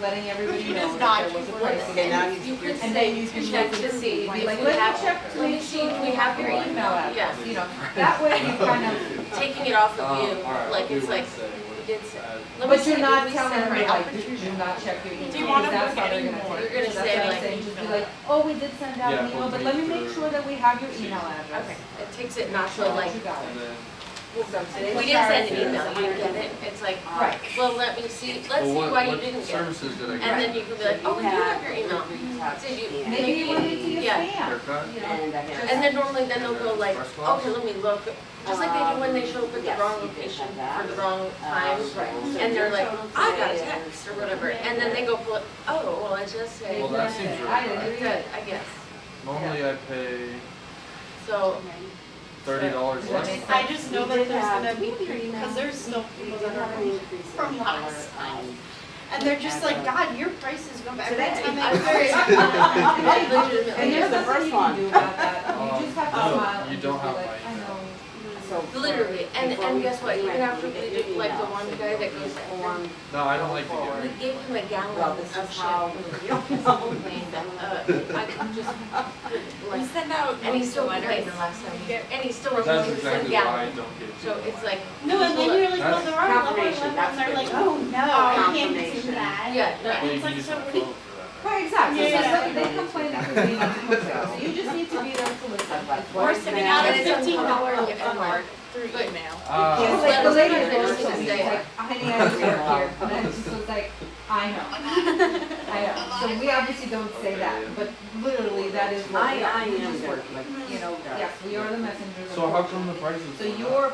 letting everybody She know does that not. there was a She price. Okay, now increase. You could And say, then you can check look to and see, like, if let we me have, check to make sure we have your email, address, yes. you know, that way you kind of, Taking it off of All you, right, like, I'll do it's like, Wednesday. we did say. Let me but see, you're not did we telling send them right like, out? do not check your email. Do you wanna because that's book how they're any gonna more? take it. You're gonna That's say, what I'm like, saying, just be like, oh, we did send out Yeah, an email, book but me let me make through- sure that we have your email address. Okay, it takes it not to like, You got And it. then, we didn't send an email, you get it? It's like, Right. well, let me see, let's see well, why you what didn't get it. services did I And get? then you can be like, oh, we do have your email. Did you, Maybe you went into your Yeah. spam, Haircut? you know. And I have. And then normally then they'll go like, Press box? okay, let me look, just like they do when they show up at the Yes, wrong you did location have that. for the wrong time. And they're like, I got a text or whatever, and then they go pull it, oh, well, I just say, Well, that seems I right. didn't it's good, I guess. Normally I pay So, $30 less. I just know that We did there's have- gonna be, because there's still We people did that have are an increase in from color, last time. And they're just like, God, your prices go back. Today. Every time I'm I very, And legitimately, there's the nothing first you can one. do about that, you just have to Oh, smile you and don't just be have like, my I email. know. literally, and guess what, even after we did, like the one guy that goes to Form. No, I don't like to we give it. gave him a gallon Well, of this shit. is how. I just, We like, send out and he still letters. complained the last time, and he still That's refuses to send exactly why I gallons. don't give So it. it's like, No, and then you're like, well, That's there are lower confirmation, levels, that's and they're like, good. oh, no, I can't do Confirmation. that. yeah, no, Well, you it's can like use so my many- phone for that. Right, exactly, Yeah, so yeah. just they complain because they need to fix it, so you just need to be there to listen. We're sending out a And it's $15 gift uncovered. card through But- email. Yeah, Just like let the us lady know that that was it's like, Tuesday. honey, I was here, and I just was like, I know. I know, so we obviously don't say that, but literally that is what we are. I We am just there, work. like, You know, yes, we are the messengers of. So how come the prices? So went up? your,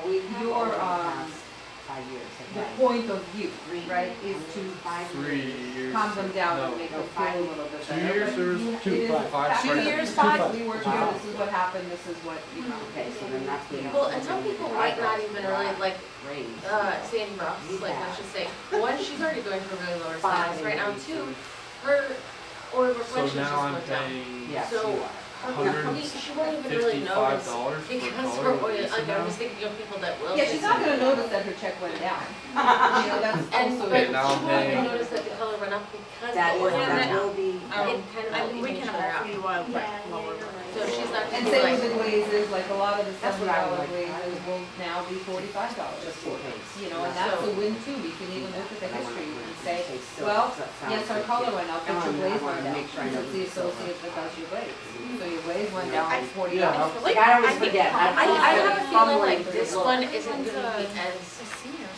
we have Your, over the um, past 5 years. the okay. point of view, right, is to 5 3 years. years. calm them down and No. make them feel a little bit 2 better. years but or you- was it is 5 fact 2 that years, this is 5. what we work here, this is what happened, this is what, you know. Okay, so then that's the. well, and some people might not even really like, Raise. Sandy Ross, like, let's just say, one, she's already going for really lower sales right now, two, her oil So reflections just now I'm went down. paying Yes, So, you are. she won't even really notice $55 because per her color. oil, like, I'm just thinking of people that will. Yeah, she's not gonna notice that her check went down. You know, that's And, also. but Okay, she now I'm won't even paying- notice that the color went up because That the is, oil went that down. will be. It kind of We can offer you oil Yeah, for lower. you're right. So she's not And gonna be same like, with the glazes, like a lot of the That's what I $7 would like. glazes will now be $45. Just in case. You know, and that's a win too, you can even look at the history and say, Okay, so well, that sounds yes, our good. color went up, but your I glaze wanna went down. make sure I know Because it's the it's silver. associate that does your glaze. So your glaze went down I- by $40. Yeah, I feel Like, I always think forget. I have a feeling like Fumbling this through the one book. isn't gonna be as,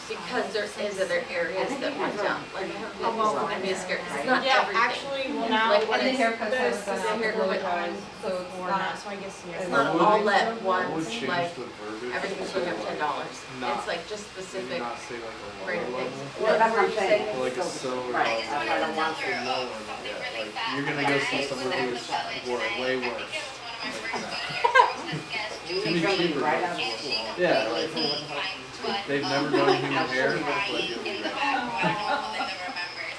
because there is other areas that went down. Like, I have a feeling it's gonna be a scare, 'cause it's not Yeah, everything. actually, well now, Like, And when the it's, haircuts the haven't gone out, hair the blow went dries, on so it's before not. that, so I guess, it's yes. not Would all we- at I would once, change like, the verbiage. everything's going up $10. Not- It's like just specific Not say like a random lower things. level. Well, that's what I'm saying. But like a silver. Right. I just I wanted to don't tell want to her know something that. really Like, fast. you're gonna When go I see was someone at who's the village, way and I worse. think it was one of my first meetings, I was the guest doing Can be it. cheaper. Right out of And school. she Yeah, completely like, fine, but they've never done human hair. crying in the back while Melinda remembers.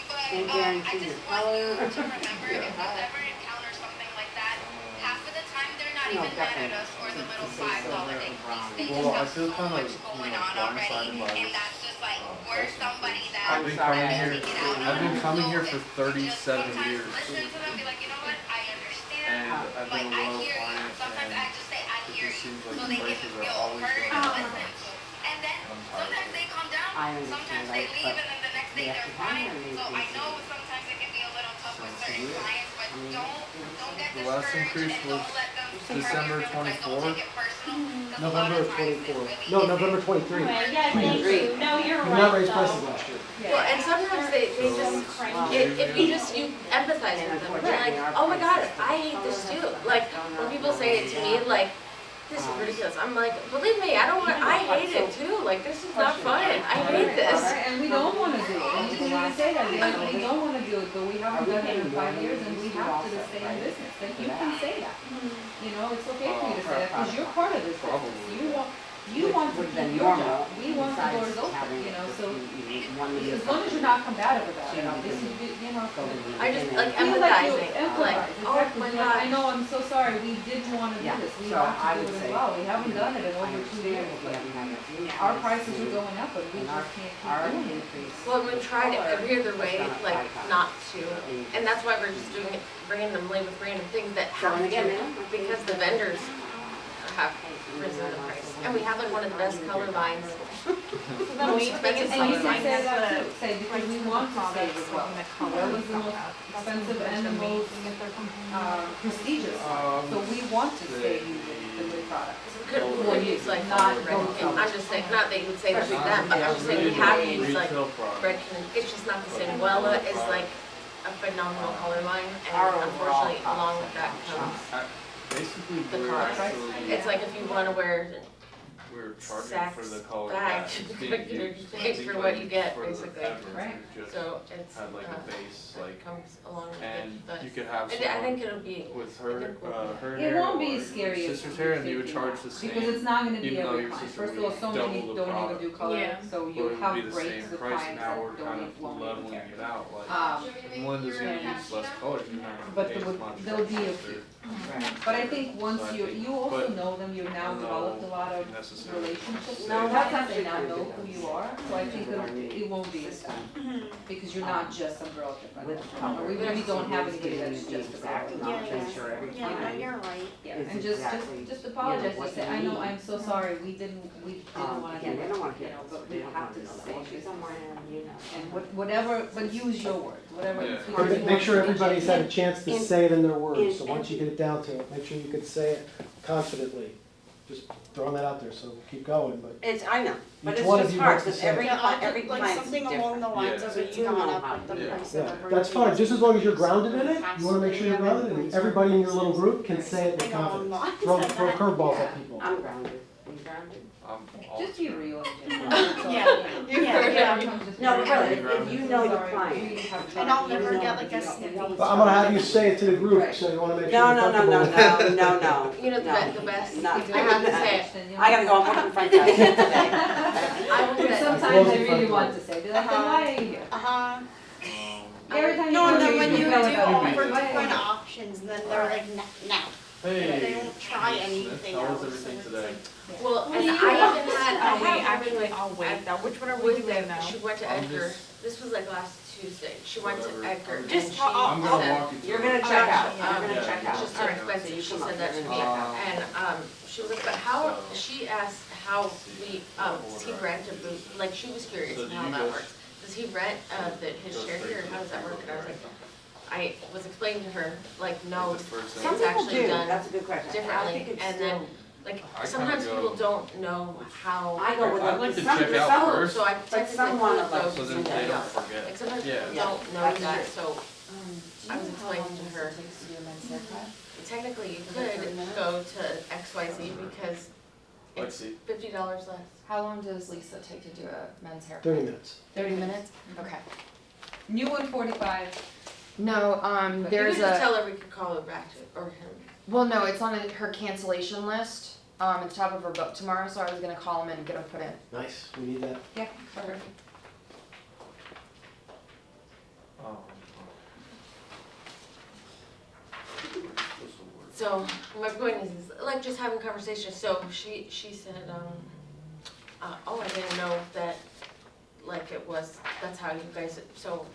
But They I guarantee just your want color. you to remember if you ever encounter something like that, half of the time they're not even mad at us for the little $5 increase. They just Well, I have feel so kind of, much going on blindsided already, by and this. that's just like, we're somebody that I've been coming they here. take it out on. I've been coming here So for if 37 just sometimes years, listen to them, be like, you know what, I understand. and I've Like, been a I loyal hear you. client, Sometimes and I just say, I it hear just you. seems So like they the can prices are feel always heard going and up. listened to. And then I'm tired sometimes of they it. calm down, I understand, sometimes right, they leave, but and then the next we day have they're to find fine. them, So I these know sometimes it can be a little tough with certain clients, but don't get The last discouraged increase and was don't let them hurt December your feelings. Like, don't 24. take it personal. 'Cause a lot November of of times it 24. really No, isn't. November 23. Alright, yeah, thank you. No, you're Did not right, raise prices though. last year. Well, and sometimes they just, if you just, you empathize with them, you're like, oh my god, I hate this too. Like, when people say it to me, like, this is ridiculous, I'm like, believe me, I hate it too, like, this is not fun, I hate this. Right, and we don't wanna do it, and you can even say that, we don't wanna do it, but we haven't done it in 5 years, and we have to stay in business, like, you can say that. You know, it's okay for you to say that, because you're part of this business, you want to keep your job, we want the doors open, you know, so, as long as you're not combative about it, obviously, you know. I just, like, Feel like you empathizing, like, empathize, oh exactly, my like, god. I know, I'm so sorry, we didn't wanna do this, we so have I to do would it as say- well, we haven't done it in over 2 years, but our prices are going up, but we And our, just can't our keep doing it. increase. Well, we've tried every other way, like, not to, and that's why we're just doing it randomly with random things that So, have and again, to, because the vendors have risen the price. And we have like one of the best color lines. Most expensive And you color can say lines. that too, say, because we want to save as well. That was the most expensive and the most prestigious line, so we want to stay using the good product. We couldn't really use like Not red, go- I'm just saying, not that you would say that to them, but I'm just saying we have used like Retail product. red, it's just not the same. Wella is like a phenomenal color line, Our and overall unfortunately, along with that comes Basically, the we're cost. actually, It's like if you wanna wear we're charging sacks, for the color bags, that is being you're used. paid for what you get, For the basically. Add-Ons, Right. we've just So it's, had like a base, it like, comes along with and it, but you could have I someone think it'll be, with I her, think we'll be- her It hair won't or be your scary. sister's hair, and you would charge the same. Because it's not gonna be even though every your client. sister First of would all, so double many the don't even product. do color, Yeah. so But you'll it would have be the breaks same with price, clients now that we're don't kind even, of won't even leveling care. it out, like, Um, Melinda's gonna use less colors, you're not gonna But pay there as would- much. there'll be a They're- few. But I think once So I you, think- you also but know them, you've now I don't developed a know lot of necessarily relationships. say No, that. that's not they not know who you are, so I think it won't be as bad. Because you're not just a girl at With the color. Or we really don't have anybody that's just a girl. Exactly, not to ensure every Yeah, no, client. you're right. Yeah, Is and exactly, just apologize, what just say, you I know, need. I'm so sorry, we didn't wanna do Again, they don't wanna it, you hear know, this. but They we don't have wanna to know. say Well, she's this. somewhere, you know. And whatever, but use your words, whatever. Yeah. because But you make want sure to be everybody's had a genuine. chance to say it in their words, in- so once you get it down to it, make sure you could say it confidently. Just throwing that out there, so keep going, but It's, I know, but Each it's one of just you hard, wants to because say- every, Yeah, I'll every put like client's something along different. the lines Yeah. of So it, you you know gone up how with the to do it. price yeah, of everything. that's fine, just as long as you're grounded in it, you wanna make sure you're grounded, and everybody in your little group can say it with confidence. Throw curveballs at people. I'm grounded, I'm grounded. Just be real and genuine. Yeah, yeah. No, but really, Grounded. if you know the Sorry, client. we have And I'll tried. never you get know like the a deal. snippy. But I'm gonna have you say it to the group, so you wanna make sure No, you're no, comfortable no, with it. no, no. You know, the best, Not- I have to say it, I gotta go, I'm working front desk today. I will There's say, sometimes close I the really front want door. to say, be like, then why are you here? Uh-huh. Every time you No, come and then here, when you do feel like, offer why are you different here? options, then they're like, no. They Hey, won't try Smith, anything how was else. so everything it's today? like- well, What and do I you even want? had, Oh, wait, I have actually, like, I'll wait. Now, which one are we with doing them, now? she went to I'm Edgar, just- this was like last Tuesday, she went to Whatever. Edgar, and Just she tell- I'm gonna said, walk you through. You're gonna it. check out, Yeah. you're gonna Yeah. check it's out. just too expensive, she said that to me, and, she was like, but how, she asked how we, does he rent a booth, like, she was curious So of do how you that go- works. Does he rent, his share here, or how does that work, and I was like, I was explaining to her, like, no, Like the first Some it's thing. people actually do, done that's a good question. I differently, think it's and then, still- like, I kinda sometimes go- people don't know how. I go with I'd like it. to Some- check out some- first. So I But technically someone could like go So to then they check don't out. forget. Like sometimes Yeah. people Yeah, don't know that's that, true. so I was explaining to her, technically you could go to XYZ because Let's it's see. $50 less. How long does Lisa take to do a men's haircut? 30 minutes. 30 minutes? Okay. New 145. No, You could there's just a, tell her we could call her back to, or him. Well, no, it's on her cancellation list, at the top of her book tomorrow, so I was gonna call them in and get them put in. Nice, we need that. Yeah, perfect. Oh. So my point is like just having conversations. So she said, oh, I didn't know that, like it was, that's how you guys, so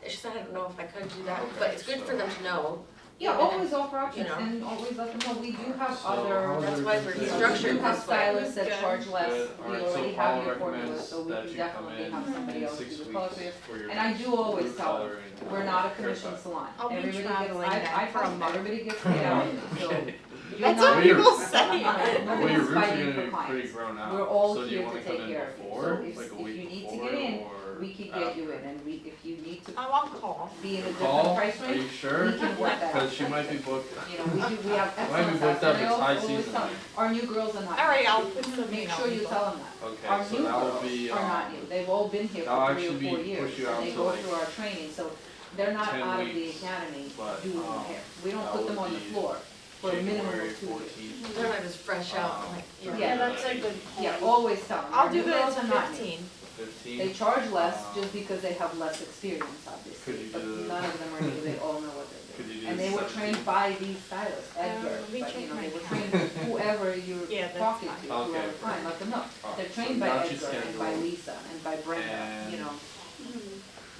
she said, I don't know if I could do that, but it's good for them to know. Yeah, even if- always offer options, you know. and always let them know, we do have So, other, how That's is why it we're that- we structured do have this way. stylists that charge less, Good. we Alright, so already Paul have your formula, recommends so we that can you come definitely in have somebody in else 6 do the color for you. weeks for your And I do always root tell them, coloring, we're not a haircut. commission salon. I'll be Everybody traveling gets, then I for a tell them, month. everybody gets paid out, so. you're That's not- what people Well, say. Well, your Nobody's roots are fighting gonna for be pretty clients. grown out. We're all So do you here to wanna take come in care of you. before, So like a if week you need to before, get in, or we can get you after? in, and if you need to I'm on call. be in a different Call, price are you range, sure? we can work that out. Cause she might be booked. You know, we have Might be excellent booked staff, up, and I it's high always season. tell them, our new girls are not. All right, new. I'll put some. Make sure you tell them that. Okay, Our so new that will girls be, are not new, they've all been here that'll for 3 or actually 4 be- years, push you and out they to go like through our training, so they're not 10 out of the weeks, academy but, doing hair. We don't that put them would on the be floor for a minimum January of 2 years. 14th. They're not just fresh out, like, Yeah, that's a good Yeah, point. always tell them, I'll our do new girls the are not new. 15. 15. They charge less Uh, just because they have less experience, Could obviously, you but do- none of them are new, they all know what they're Could you doing. do And they were 17? trained by these stylists, Edgar, let me but check you know, my they were calendar. trained, whoever you're Yeah, that's talking fine. to, Okay. whoever, fine, let them know. Alright, They're so trained by got you Edgar and by scheduled. Lisa and by Brenda, And- you know,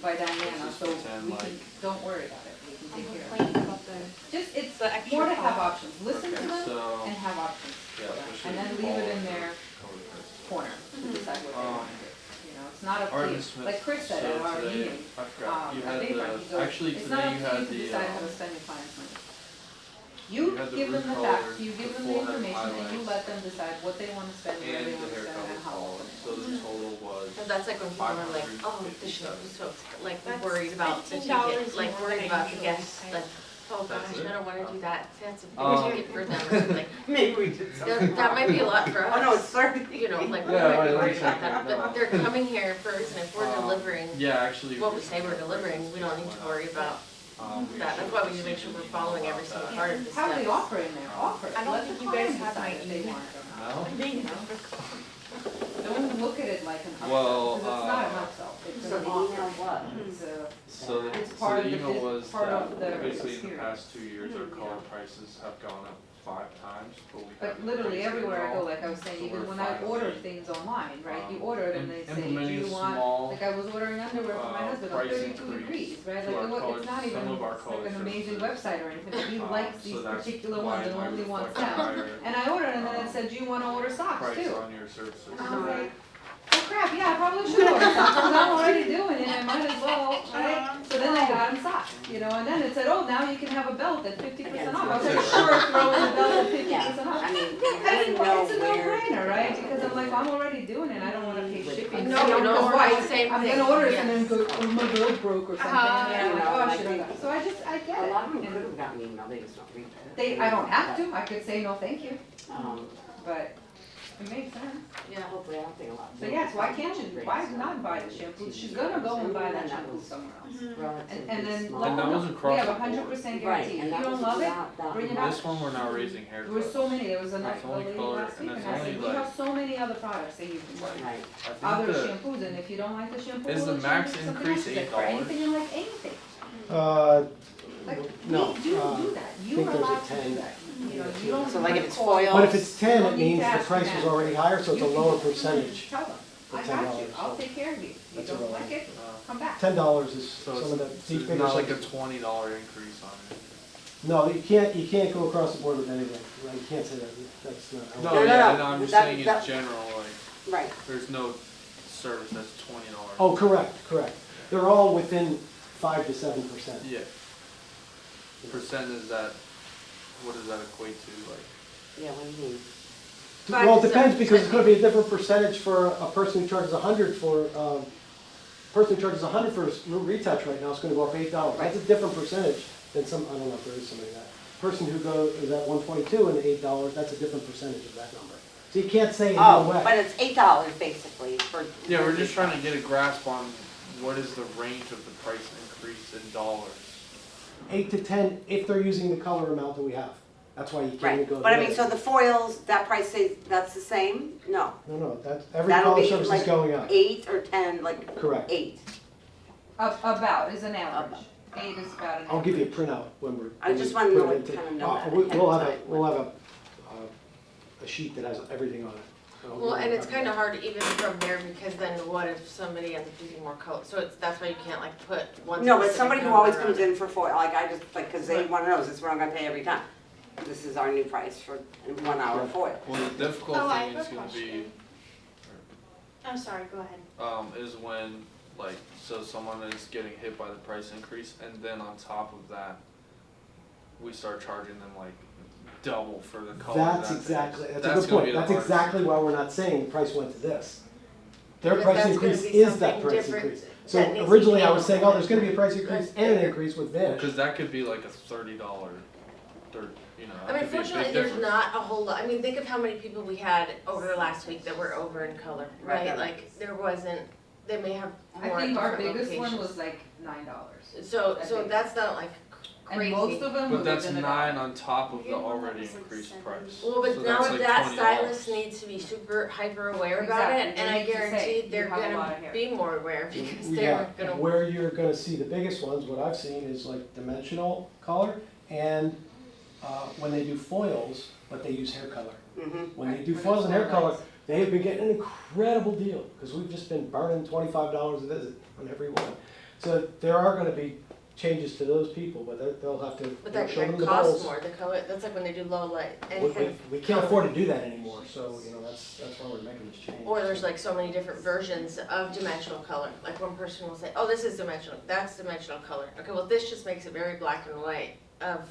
by Diana, Let's so just pretend we can, like- don't worry about it, we can I'm take care of it. complaining about the. Just, it's The extra more to have cost. options, listen to Okay, them so, and have options, yeah, for them. especially And then if leave it fall in or their color prices. corner to decide what they want to do. You know, it's not up to Alright, you, Ms. Smith, like Chris said so at our today- meeting, I forgot, you I had think Frank, he the, goes, actually it's today not up you to had you to the, decide how to spend your client's money. you You had the give them root the facts, colors, you give the them the full head information, and you highlights, let them decide what they wanna spend, where and they the wanna hair spend, color and how fall, often. so the total was, and that's like when people are like, oh, the shampoo's so, like, That's worried about the $15 ticket, like, more worried than I about the usually guests, pay. like, oh gosh, That's it? I don't wanna do that, that's a Um, big ticket for them, or something. Maybe we did something. That might be a lot for us. Oh, no, it's 30. You know, like, we Yeah, might be I worried like about that, that. but they're coming here first, and if we're delivering yeah, actually. what we say we're delivering, we don't need to worry about that. That's why we need to make sure we're following every single part of the How they steps. offer in there, offer it, I don't let think the you guys client have my decide if they email. want it or not. No? Being You know? difficult. Don't look at it like an upsell, Well, because it's not an upsell, it's So an the offer. email what? It's a, So, It's so part the of the email bus- was part of that the basically in the experience. past 2 years, our color prices have gone up 5 times, but we but haven't literally raised it everywhere I at go, all. like I was saying, So even we're when I finally, order things online, right, you order it and they say, do implementing you a want, small, like I was ordering underwear for my husband on price 32 increase degrees, right, to like our it was, college- it's not even, some of our it's like college an amazing services. website or anything, but he likes so these that's particular why ones and it might only wants reflect a them. higher And I ordered and then it said, do you wanna order socks price too? on your services. And I was like, oh crap, yeah, I probably should order socks, because I'm already doing it, I might as well, right? So then I got him socks, you know, and then it said, oh, now you can have a belt at 50% off. I was like, sure, throw in the belt at 50% off. I mean, I you mean, know it's a where. no-brainer, right? Because I'm like, I'm already doing it, I don't wanna pay shipping. No, you know, Or right, same I'm thing, gonna order it and yes. then go, oh, my belt broke or something, Uh-huh. and I'm like, You know, oh, and I should think- have. So I get A it. lot of them And could have gotten email, they just don't read it. I don't have to, I could say no, thank you, Um, but it makes sense. Yeah. hopefully, I don't think a lot. So yes, why can't you, why not buy the shampoo? She's gonna go and buy that shampoo somewhere else. And then small. let And her that know, was we across have the a board. 100% Right, guarantee. If and you that don't was love it, not that bring it much. out. This one, we're not raising hair There were color. so many, there was a It's only lady color, last week and and it's I said, only we like- have so many other products that you can buy. Right. I Other think shampoos, and if you don't like the shampoo, Is the we'll max change it to something increase else. Like, for $8? anything and like anything. Like, No, we do that, you think are there's a allowed to 10. do that, you know, you don't. So like if it's call- foil- But if it's 10, You it don't need means to the ask price them. was already higher, so it's a You lower can percentage. Tell them, for I got you, $10, I'll so take care of you, you that's don't irrelevant. like it, come back. $10 is So some of the it's deep figures. not like a $20 increase on it. No, you can't go across the board with anything. Right, you can't say that, that's not. No, no, yeah, no, no, I'm just that- saying that- it's general, like, Right. there's no service that's $20. Oh, correct. They're all within 5 to 7%. Yeah. Percent is that, what does that equate to, like? Yeah, what do you mean? Well, it depends, because it's gonna be a different percentage for a person who charges 100 for, person who charges 100 for a retouch right now is gonna go up $8. That's a different percentage than some, I don't know if there is somebody like that. Person who is at 122 and $8, that's a different percentage of that number. So you can't say in no Oh, way. but it's $8 basically for. Yeah, we're just trying to get a grasp on what is the range of the price increase in dollars. 8 to 10 if they're using the color amount that we have. That's why you can't Right, even go but I mean, there. so the foils, that price stays, that's the same? No. No, that's, every That'll color be service is like going up. 8 or 10, like Correct. 8. About is an average. 8 is about an I'll give you a average. printout when we're. I when just we wanna put know it what into- kind of know that We'll ahead have of we'll have a sheet that has everything on it. So Well, and it's we'll- kind of hard even from there, because then what if somebody ends up using more color? So it's, that's why you can't like put one. No, but specific somebody who number always on comes it. in for foil, like I just, like, cause they wanna know, is this what I'm gonna pay every time? This is our new price for 1 hour foil. Well, the difficult Oh, I thing have is a gonna be, question. I'm sorry, go ahead. is when, like, so someone is getting hit by the price increase, and then on top of that, we start charging them like double for the color. That's that they- exactly, that's a that's good gonna point. be the That's hardest. exactly why we're not saying the price went to this. Their Because price that's gonna increase be is that something price different increase. that So needs to be originally I was handled. saying, oh, there's gonna be a price increase That's and an fair. increase with Vanish. Cause that could be like a $30, you know, I that mean, could be a big fortunately, there's difference. not a whole lot. I mean, think of how many people we had over last week that were over in color, right? Right. Like, there wasn't, they may have I more think our different biggest one locations. was like $9. So, I so think. that's not like And crazy. most of them But were that's within a 9 dollar. on top of the Yeah, one that already was like increased 7. price. Well, but So now that's like that $20. stylist needs to be super hyper aware about Exactly. it, They and I need to say, guarantee "You they're have a lot gonna of hair." be more aware because they Yeah, aren't gonna. where you're gonna see the biggest ones, what I've seen is like dimensional color and when they do foils, but they use hair color. Mhm. When they do Right, foils and hair color, nice. they have been getting an incredible deal, because we've just been burning $25 a visit on every one. So there are gonna be changes to those people, but they'll have to, But you know, that show them the costs bills. more, the color, that's like when they do low light, any We, kind we, of. we can't afford to do that anymore, so, you know, that's why we're making this change. Or there's like so many different versions of dimensional color. Like one person will say, oh, this is dimensional, that's dimensional color. Okay, well, this just makes it very black and white of,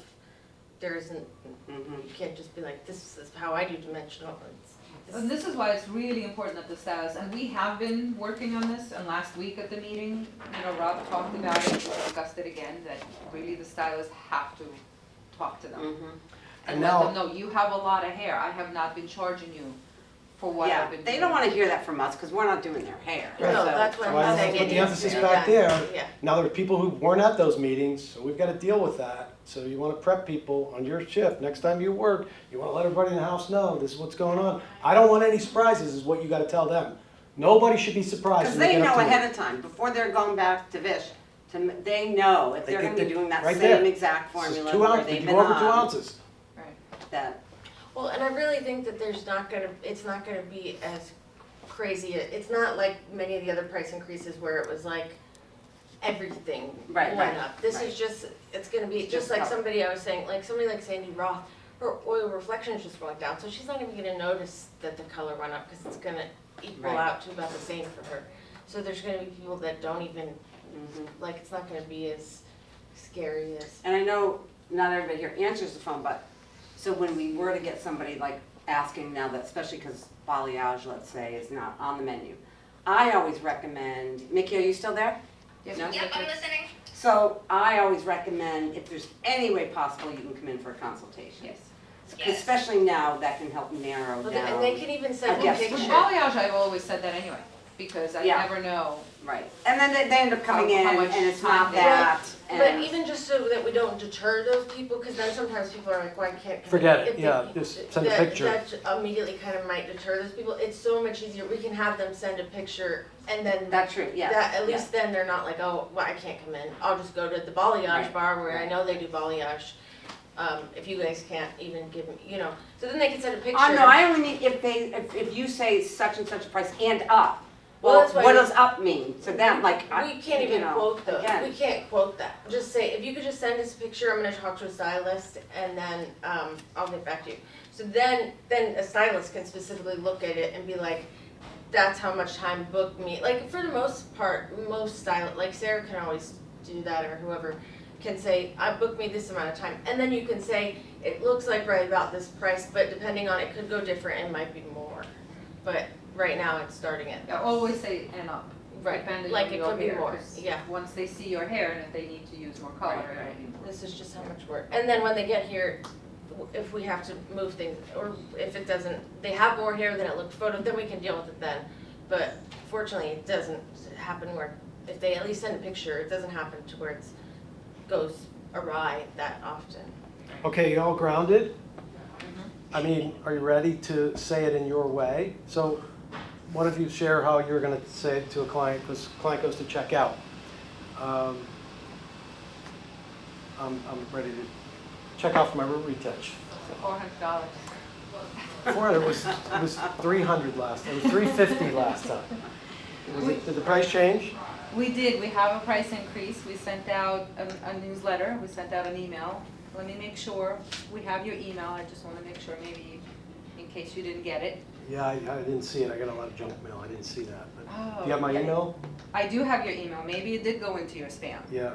there isn't, Mhm. you can't just be like, this is how I do dimensional. It's- And this is why it's really important that the stylists, and we have been working on this, and last week at the meeting, you know, Rob talked about it, we discussed it again, that really the stylists have to talk to them. Mhm. And And let now- them know, you have a lot of hair, I have not been charging you for what Yeah, I've been doing. they don't wanna hear that from us, cause we're not doing their hair. Right. No, So- that's what So I I'm want saying. to It put the needs to emphasis be back done. there. Yeah. Now, there are people who weren't at those meetings, so we've got to deal with that. So you want to prep people on your shift. Next time you work, you want to let everybody in the house know this is what's going on. I don't want any surprises is what you got to tell them. Nobody should be surprised Cause when they get up know to it. ahead of time, before they're going back to Vish, they know if They they're get gonna be the- doing that right same there. exact This is formula 2 where ounces, they've you been go over 2 on, ounces. that, Well, and I really think that there's not gonna, it's not gonna be as crazy. It's not like many of the other price increases where it was like everything Right, went right, up. This right. is just, it's gonna be It's just just like color. somebody I was saying, like somebody like Sandy Roth, her oil reflection is just going down, so she's not even gonna notice that the color went up because it's gonna equal Right. out to about the same for her. So there's gonna be people that don't even, mhm. like, it's not gonna be as scary as. And I know not everybody here answers the phone, but, so when we were to get somebody like asking now that, especially because balayage, let's say, is not on the menu, I always recommend, Mickey, are you still there? Yes, No? Yep, I'm listening. So I always recommend, if there's any way possible, you can come in for a consultation. Yes. Yes. Especially now, that can help narrow Well, down. and they can even send I a guess picture. With balayage, I've always said that anyway, because I Yeah. never know. Right, and then they end up coming in How much and it's time not they- that, But and, even just so that we don't deter those people, because then sometimes people are like, well, I can't. Forget it, if they- yeah, just send a that- picture. That immediately kind of might deter those people. It's so much easier. We can have them send a picture and then that's true, yeah. that, at least then they're not like, oh, well, I can't come in. I'll just go to the balayage Right, bar where I right. know they do balayage. If you guys can't even give me, you know, so then they can send a picture. Oh, no, I only need, if you say such and such a price and up, Well, well, that's why what we- does up mean? So that, like, We can't even quote those. again. We can't quote that. Just say, if you could just send us a picture, I'm gonna talk to a stylist and then, I'll get back to you. So then a stylist can specifically look at it and be like, that's how much time book me. Like, for the most part, most like Sarah can always do that or whoever can say, I booked me this amount of time. And then you can say, it looks like right about this price, but depending on, it could go different and might be more. But right now it's starting at. I always say and up, Right, depending like on it your could be hair, more, 'cause yeah. once they see your hair and if they need to use more color, Right, it'll right. be more. This is just how much work. And then when they get here, if we have to move things, or if it doesn't, they have more hair than it looked photo, then we can deal with it then. But fortunately, it doesn't happen where, if they at least send a picture, it doesn't happen to where it goes awry that often. Okay, you all grounded? I mean, are you ready to say it in your way? So one of you share how you're going to say it to a client, because client goes to check out. I'm ready to check out for my retouch. $400. 400 it was 300 last time. It was 350 last time. Did the price change? We did, we have a price increase, we sent out a newsletter, we sent out an email. Let me make sure, we have your email, I just wanna make sure maybe in case you didn't get it. Yeah, I didn't see it. I got a lot of junk mail. I didn't see that. But Oh, do you have my okay. email? I do have your email, maybe it did go into your spam. Yeah.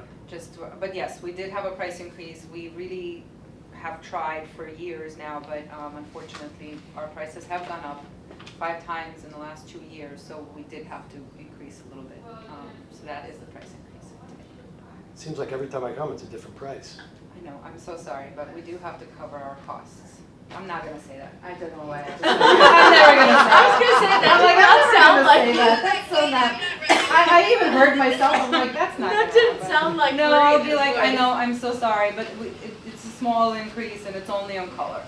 But yes, we did have a price increase, we really have tried for years now, but unfortunately, our prices have gone up 5 times in the last 2 years, so we did have to increase a little bit. So that is the price increase today. It seems like every time I come, it's a different price. I know, I'm so sorry, but we do have to cover our costs. I'm not gonna say that. I don't know why. I'm never gonna say I was gonna say that I'm did like, not I'm sound never like gonna say that. That's so not. I even heard myself. I'm like, that's not. That gonna didn't happen. sound like No, Maria's I'll be like, I voice. know, I'm so sorry, but it's a small increase and it's only on color.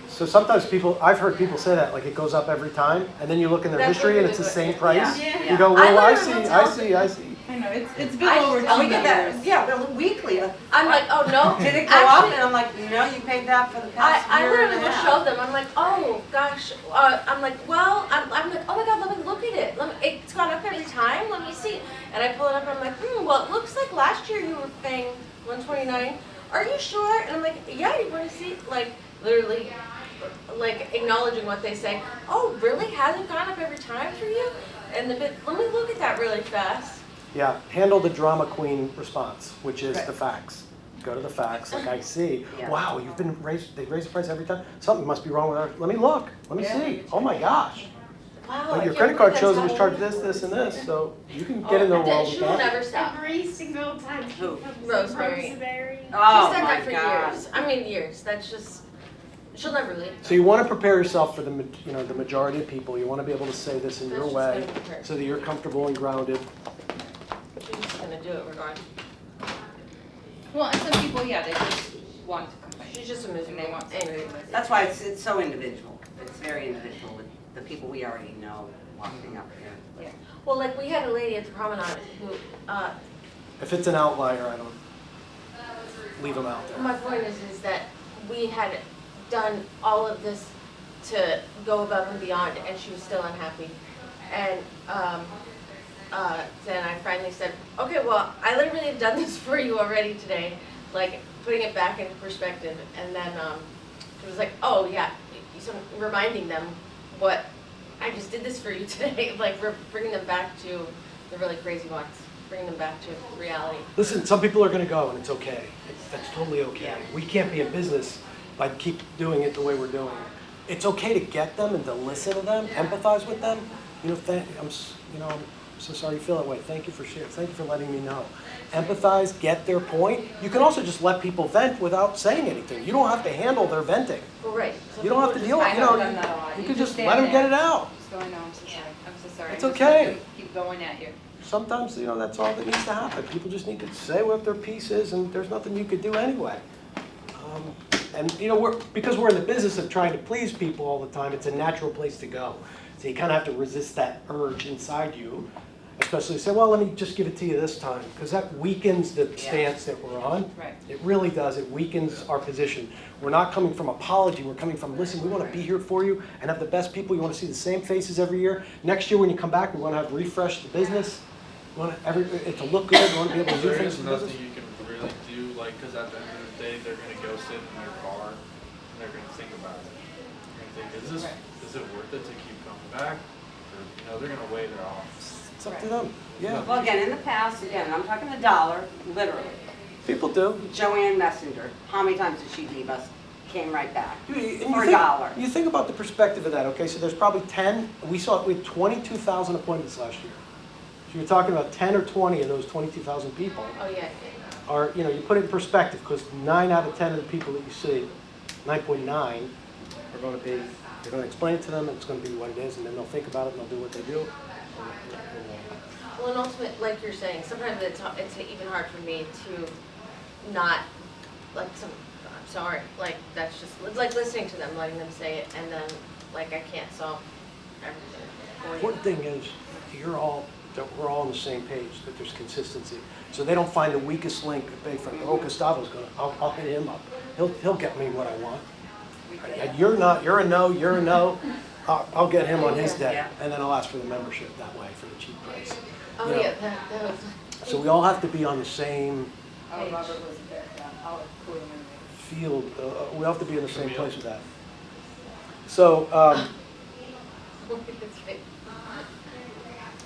So sometimes I've heard people say that, like it goes up every time, and then you look in their That's history and what it's the it is. same price. Yeah. You go, I well, I literally see, will I tell see, I see. I know, it's been I over just- 2 I look at that, years. yeah, well, weekly. I'm like, oh no. Did it go up? Actually, And I'm like, no, you paid that for the past I year literally and a will half. show them. I'm like, oh gosh. I'm like, well, I'm like, oh my god, let me look at it. It's gone up every time. Let me see. And I pull it up and I'm like, well, it looks like last year you were paying $129. Are you sure? And I'm like, yeah, you want to see? Like, literally, like acknowledging what they say. Oh, really? Hasn't gone up every time for you? And let me look at that really fast. Yeah, handle the drama queen response, which is Right. the facts. Go to the facts, like I see. Yeah. Wow, they raised the price every time. Something must be wrong with our, let me look, let me Yeah. see. Oh my gosh. Wow. But I your can't credit believe card that's shows it was how- charged this, and this, so you can get in the world with She will that. never stop. Every single time she Who? comes in, Rosemary. Rosemary. Oh, She's done my that for God. years. I mean, years. That's just, she'll never leave. So you want to prepare yourself for the majority of people. You want to be able to say this in your That's just way, gonna be her. so that you're comfortable and grounded. She's just gonna do it regardless. Well, and some people, yeah, they just want to complain. She's just a And miserable. they want to. Angry. That's why it's so individual. It's very individual with the people we already know walking up here. Well, like we had a lady at the promenade who, If it's an outlier, I don't leave them out there. my point is that we had done all of this to go above and beyond, and she was still unhappy. And then I finally said, okay, well, I literally have done this for you already today, like putting it back into perspective. And then she was like, oh yeah, so reminding them what I just did this for you today, like we're bringing them back to the really crazy ones, bringing them back to reality. Listen, some people are going to go, and it's okay. That's totally okay. Yeah. We can't be a business by keep doing it the way we're doing it. It's okay to get them and to listen to them, empathize with them. I'm so sorry you feel that way. Thank you for sharing. Thank you for letting me know. Empathize, get their point. You can also just let people vent without saying anything. You don't have to handle their venting. Well, right. So You don't have to people deal with I it. have done that a lot. You You can just just stand let them there. get it out. Just going, no, I'm so sorry. I'm so sorry. It's Just okay. let them keep going at you. Sometimes, that's all that needs to happen. People just need to say what their piece is, and there's nothing you could do anyway. Because we're in the business of trying to please people all the time, it's a natural place to go. So you kind of have to resist that urge inside you, especially say, well, let me just give it to you this time, because that weakens the stance that we're on. Right. It really does. It weakens our position. We're not coming from apology. We're coming from, listen, we want to be here for you and have the best people. You want to see the same faces every year. Next year when you come back, we want to have refreshed the business. We want it to look good. We want to be able to do There things is for the business. nothing you can really do, like, because at the end of the day, they're gonna go sit in their car and they're gonna think about it. They're gonna think, is it worth it to keep coming back? Or, they're gonna weigh their options. It's up to them. Yeah. Well, again, in the past, I'm talking a dollar, literally. People do. Joanne Messenger, how many times did she leave us? Came right back. And For a dollar. You think about the perspective of that, okay? So there's probably 10, we had 22,000 appointments last year. So you're talking about 10 or 20 of those 22,000 people Oh yeah. are, you put it in perspective, because 9 out of 10 of the people that you see, 9.9, are going to be, you're going to explain it to them, and it's going to be what it is, and then they'll think about it, and they'll do what they do. Well, and ultimately, like you're saying, sometimes it's even hard for me to not, like sorry, like, that's just, it's like listening to them, letting them say it, and then, like, I can't solve everything for you. Important thing is, we're all on the same page, that there's consistency. So they don't find the weakest link at Bayfront. Oh, Gustavo's gonna, I'll hit him up. He'll get me what I want. You're a no. I'll get him on his day, and then I'll ask for the membership that way for the cheap price. Oh, You know, yeah, that was. So we all have to be on the same Oh, Robert wasn't there, yeah, I'll include him in field, we have to be in the same place with that. So, all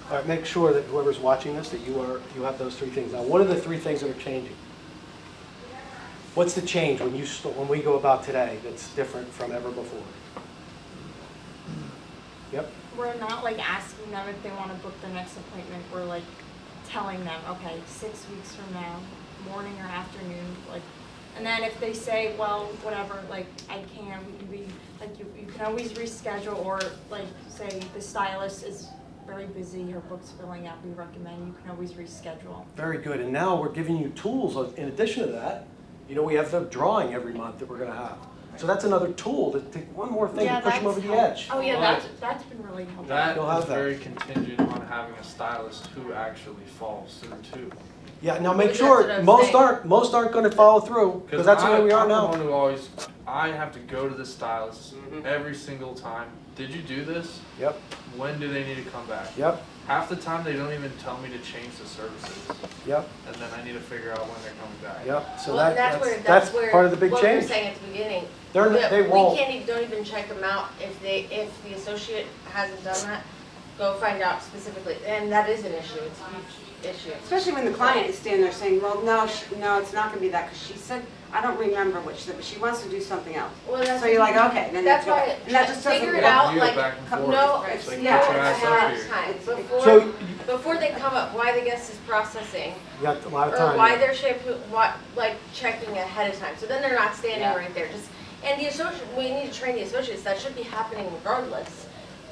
right, make sure that whoever's watching this, that you have those three things. Now, what are the three things that are changing? What's the change when we go about today that's different from ever before? Yep. We're not like asking them if they want to book the next appointment. We're like telling them, okay, 6 weeks from now, morning or afternoon, like, and then if they say, well, whatever, like, I can't, we can be, like, you can always reschedule, or like, say the stylist is very busy, her book's filling up, we recommend you can always reschedule. Very good. And now we're giving you tools in addition to that. You know, we have the drawing every month that we're going to have. So that's another tool to take one more thing to push them over the edge. Oh yeah, that's been really helpful. That You'll have is that. very contingent on having a stylist who actually follows through too. Yeah, now make That's what sure, I'm most saying. aren't going to follow through, because that's the way we are I'm the now. one who always, I have to go to the stylist every single time. Did you do this? Yep, When do they need to come back? yep, Half the time they don't even tell me to change the services, yep, and then I need to figure out when they're coming back. yep. So Well, that's where part of the big what we were change. saying at the beginning. They won't. We can't even, don't even check them out if the associate hasn't done that. Go find out specifically, and that is an issue. It's a huge issue. Especially when the client is standing there saying, well, no, no, it's not gonna be that, because she said, I don't remember what she said, but she wants to do something else. Well, that's So you're like, okay, then That's you have to why go. And that just doesn't figure it work. out You like back and forth. no, It's like, yeah, get your it's ass up ahead here. of time So before they come up. Why the guest is processing, you got a lot of or time. why they're shampoo, what like checking ahead of time. So then they're not standing Yeah. right there. Just and the associate, we need to train the associates. That should be happening regardless.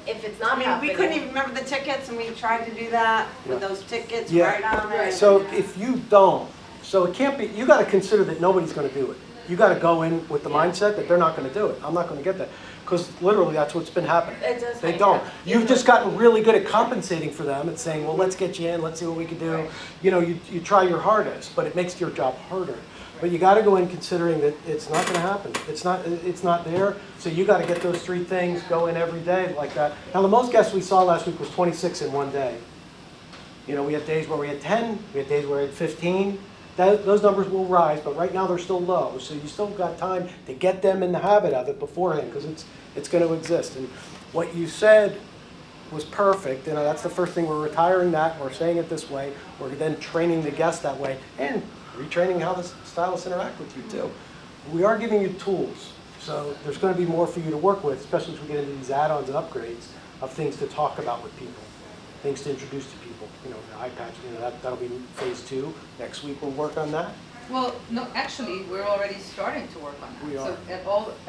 If it's not I mean, happening, we couldn't even remember the tickets, and we tried to do that with Yeah. those tickets Yeah. right on there. So if you don't, so it can't be, you got to consider that nobody's going to do it. You got to go in with the mindset that they're not going to do it. I'm not going to get that. Because literally that's what's been happening. It does They happen. don't. You've just gotten really good at compensating for them and saying, well, let's get you in, let's see what we can do. You know, you try your hardest, but it makes your job harder. But you got to go in considering that it's not going to happen. It's not there. So you got to get those three things, go in every day like that. Now the most guests we saw last week was 26 in one day. You know, we had days where we had 10, we had days where we had 15. Those numbers will rise, but right now they're still low. So you still got time to get them in the habit of it beforehand, because it's going to exist. And what you said was perfect. You know, that's the first thing. We're retiring that. We're saying it this way. We're then training the guests that way, and retraining how the stylists interact with you too. We are giving you tools, so there's going to be more for you to work with, especially as we get into these add-ons and upgrades of things to talk about with people, things to introduce to people. You know, the eye patch. You know, that'll be phase 2. Next week we'll work on that. Well, no, actually, we're already starting to work on that. We are. So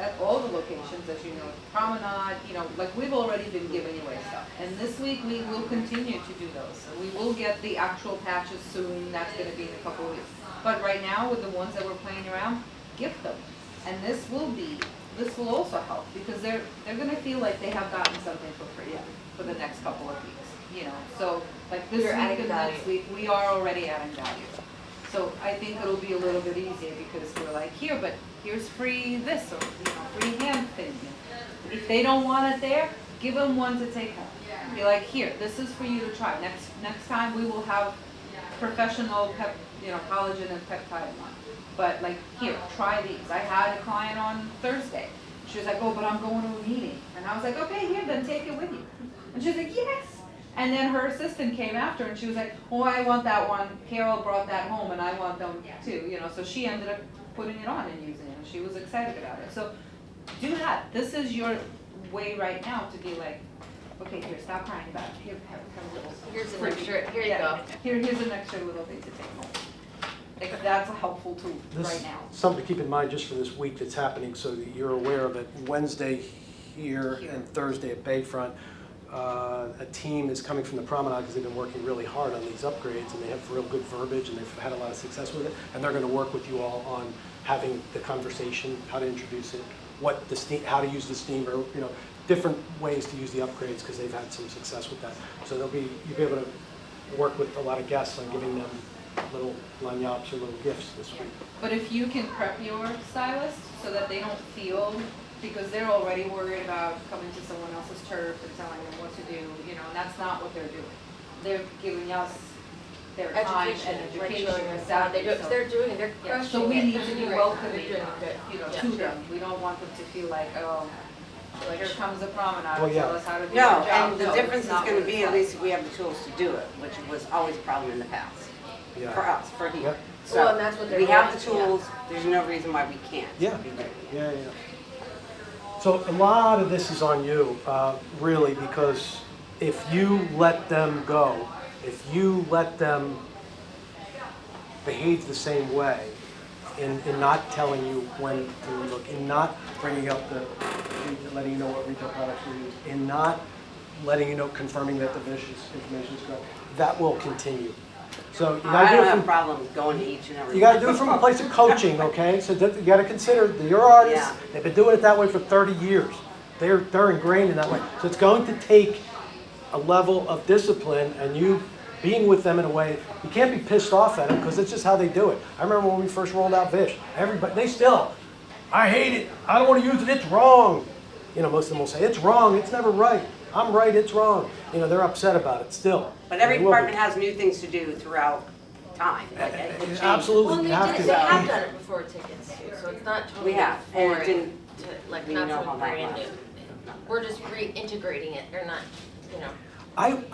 at all the locations, as you know, Promenade, you know, like we've already been giving away stuff. And this week we will continue to do those. So we will get the actual patches soon. That's going to be in a couple of weeks. But right now, with the ones that we're playing around, gift them. And this will also help, because they're going to feel like they have gotten something for free for the next couple of weeks. You know, so like this We're week adding and value. next week, we are already adding value. So I think it'll be a little bit easier, because we're like, here, but here's free this, or, you know, free hand thing. If they don't want it there, give them one to take home. Be like, here, this is for you to try. Next time we will have professional collagen and peptide one. But like, here, try these. I had a client on Thursday. She was like, oh, but I'm going to a meeting. And I was like, okay, here, then take it with you. And she was like, yes. And then her assistant came after, and she was like, oh, I want that one. Carol brought that home, and I want them too. You know, so she ended up putting it on and using it, and she was excited about it. So do that. This is your way right now to be like, okay, here, stop crying about it. Here, have a little. Here's an extra. Here you go. Here's an extra little thing to take home. Like, that's a helpful tool right now. Something to keep in mind just for this week that's happening, so that you're aware of it. Wednesday here and Thursday at Bayfront. a team is coming from the Promenade because they've been working really hard on these upgrades and they have real good verbiage and they've had a lot of success with it. And they're going to work with you all on having the conversation, how to introduce it, what the steam, how to use the steamer, you know, different ways to use the upgrades because they've had some success with that. So you'll be able to work with a lot of guests on giving them little lagniappes or little gifts this week. But if you can prep your stylist so that they don't feel, because they're already worried about coming to someone else's turf and telling them what to do, you know, and that's not what they're doing. They're giving us their time and education. Exactly. So- They're doing it, they're Yeah, crushing so we it. need to be They're welcoming, doing good. you know, Yeah. to them. We don't want them to feel like, oh, here comes the promenade, Well, yeah. tell us how to do No, our job. and the No, difference it's is not gonna what be, it's at like. least we have the tools to do it, which was always a problem in the past, for Yeah. us, for here. Yep. Well, and So, that's what they're we have the doing, yeah. tools, there's no reason why we can't. Yeah. be doing it. Yeah. So a lot of this is on you, really, because if you let them go, if you let them behave the same way, in not telling you when to look, in not bringing up letting you know what retail products we use, in not letting you know, confirming that the vicious information is correct, that will continue. So you I gotta do don't it have from, problems going to each and every. you gotta do it from a place of coaching, okay? So that, you gotta consider that your artists, Yeah. they've been doing it that way for 30 years. They're ingrained in that way. So it's going to take a level of discipline and you being with them in a way, you can't be pissed off at them because it's just how they do it. I remember when we first rolled out Vish, everybody, they still, I hate it, I don't want to use it, it's wrong. You know, most of them will say, it's wrong, it's never right. I'm right, it's wrong. You know, they're upset about it still. But every And they will be. department has new things to do throughout time, like it changes. Absolutely, Well, you they have did, to. they have done it before tickets too, so it's not totally We have, and it foreign didn't, to, like, we not know how something that brand was. new. We're just reintegrating it, or not, you know.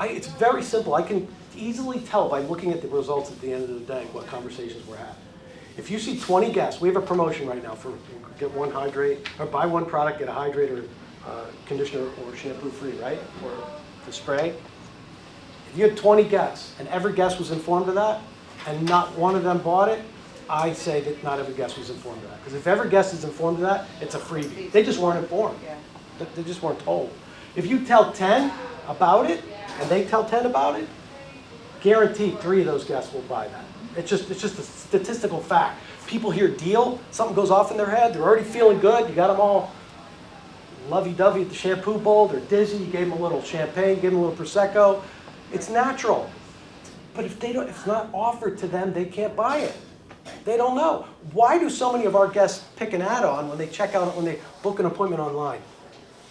It's very simple. I can easily tell by looking at the results at the end of the day what conversations we're having. If you see 20 guests, we have a promotion right now for get one hydrate, or buy one product, get a hydrate or conditioner or shampoo free, right? Or the spray. If you had 20 guests and every guest was informed of that and not one of them bought it, I say that not every guest was informed of that. Because if every guest is informed of that, it's a freebie. They just weren't informed. They just weren't told. If you tell 10 about it and they tell 10 about it, guaranteed 3 of those guests will buy that. It's just a statistical fact. People hear deal, something goes off in their head, they're already feeling good, you got them all lovey-dovey at the shampoo bowl, they're dizzy, you gave them a little champagne, gave them a little Prosecco. It's natural. But if it's not offered to them, they can't buy it. They don't know. Why do so many of our guests pick an add-on when they check out, when they book an appointment online?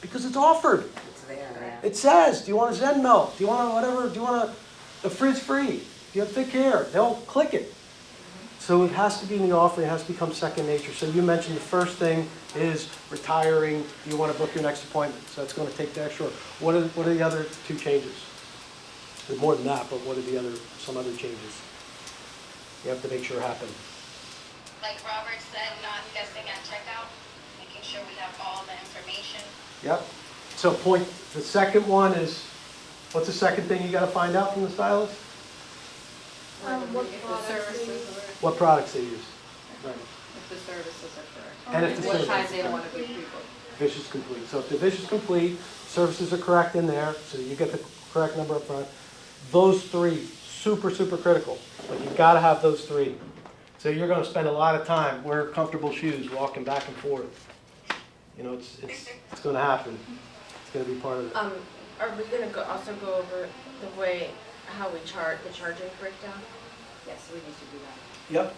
Because it's offered. It's there, yeah. It says, do you want a Zen milk? Do you want a whatever? Do you want a frizz-free? Do you have thick hair? They'll click it. So it has to be in the offer. It has to become second nature. So you mentioned the first thing is retiring. You want to book your next appointment. So it's going to take the extra. What are the other 2 changes? There's more than that, but what are some other changes you have to make sure happen? Like Robert said, not guessing at checkout, making sure we have all the information. Yep. So the second one is, what's the second thing you got to find out from the stylist? What If the products services they use. are, What products they use. Right. if the services are correct. And if the What time services they are want to be pre-booked. Vish is complete. So if the Vish is complete, services are correct in there, so you get the correct number up front. Those 3, super, super critical. Like you've got to have those 3. So you're going to spend a lot of time wearing comfortable shoes, walking back and forth. You know, it's going to happen. It's going to be part of it. Are we gonna also go over the way, how we charge, the charging breakdown? Yes, we need to do that. Yep.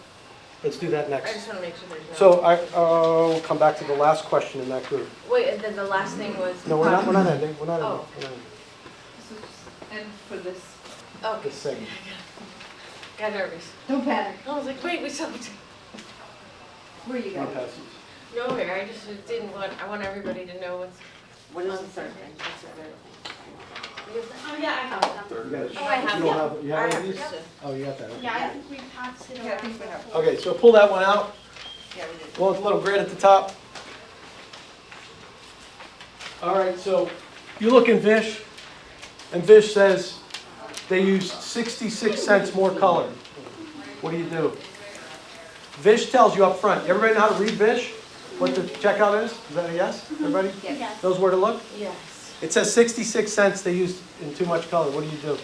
Let's do that I next. just wanna make sure there's no. So we'll come back to the last question in that group. Wait, and then the last thing was. No, we're not ending. We're not ending. Oh. We're not ending. So just end for this. Okay, This segment. got nervous. Don't panic. I was like, wait, we still have to. Where you Three going? passes. Nowhere, I just didn't want, I want everybody to know what's. When is the third thing? What's the third thing? Oh, yeah, I have them. You got it. Oh, I have You don't them. have, you have I any of have these? them. Oh, you got that. Okay. Yeah, I think we passed it Yeah, I around. think we have. Okay, so pull that one out. Yeah, we did. Well, it's a little grid at the top. All right, so you look in Vish, and Vish says they use 66 cents more color. What do? Vish tells you up front. Everybody know how to read Vish? What the checkout is? Is that a yes? Everybody? Yes. Knows where to look? Yes. It says 66 cents they used in too much color. What do you do?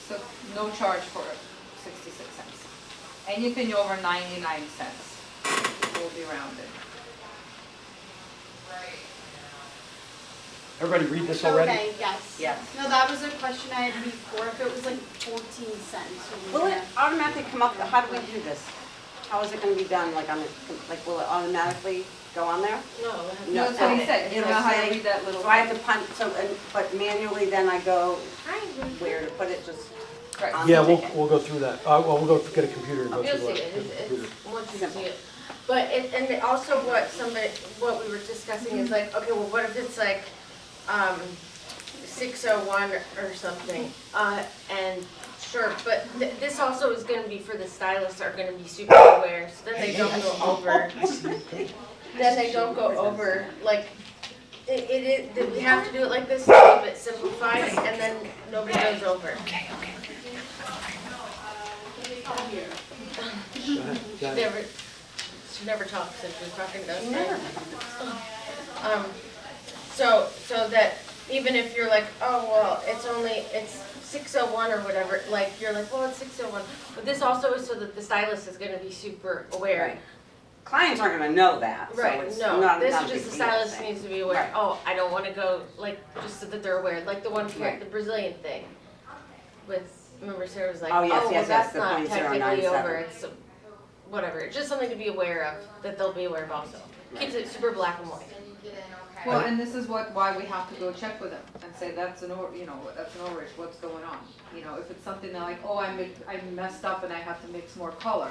So no charge for 66 cents. Anything over 99 cents will be rounded. Everybody read this already? Okay, yes. Yes. No, that was a question I had before, if it was like 14 cents. Will it automatically come up, how do we do this? How is it gonna be done, like on the, like, will it automatically go on there? No, No, That's what he said, you it'll know how to say- read that little. So I have to punch, so, but manually then I go where to put it, just Right. on the Yeah, ticket? we'll go through that. Well, we'll go get a computer and go You'll through see it. it, it's, once you see it. But it, and also what we were discussing is like, okay, well, what if it's like, 601 or something, and sure, but this also is gonna be for the stylists are gonna be super aware, so then they don't go over, like, we have to do it like this to keep it simplified, and then nobody goes over. She never talks, if she's talking to us. So that even if you're like, oh, well, it's 601 or whatever, like, you're like, well, it's 601. But this also is so that the stylist is gonna be super aware. Right. Clients aren't gonna know that, so Right, it's no, not this a is big just the deal, stylist say. needs to be aware, Right. oh, I don't wanna go, like, just so that they're aware, like the one, Right. the Brazilian thing. With, remember Sarah was like, Oh, oh, yes, well, yes, that's the not technically 0.097. over, it's whatever, it's just something to be aware of, that they'll be aware of also. Keeps it super black and white. Well, and this is why we have to go check with them and say, that's an overage, what's going on? You know, if it's something that like, oh, I messed up and I have to mix more color,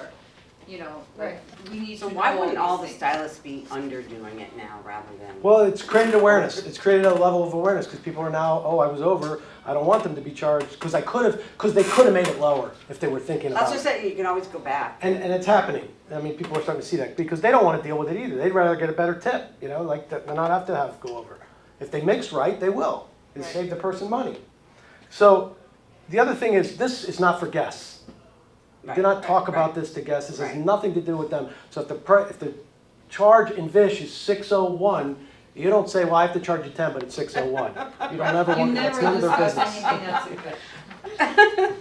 you know, like, we need to So know why wouldn't all the these things. stylists be underdoing it now rather than? Well, it's created awareness. It's created a level of awareness because people are now, oh, I was over. I don't want them to be charged because they could have made it lower if they were thinking about That's it. just it, you can always go back. And it's happening. I mean, people are starting to see that because they don't want to deal with it either. They'd rather get a better tip, you know, like they're not have to go over. If they mix right, they will. It Right. save the person money. So the other thing is, this is not for guests. Right, Do not talk right, about right. this to guests. This has Right. nothing to do with them. So if the charge in Vish is 601, you don't say, well, I have to charge you 10, but it's 601. You don't ever You want, that's never none of their discuss business. anything else with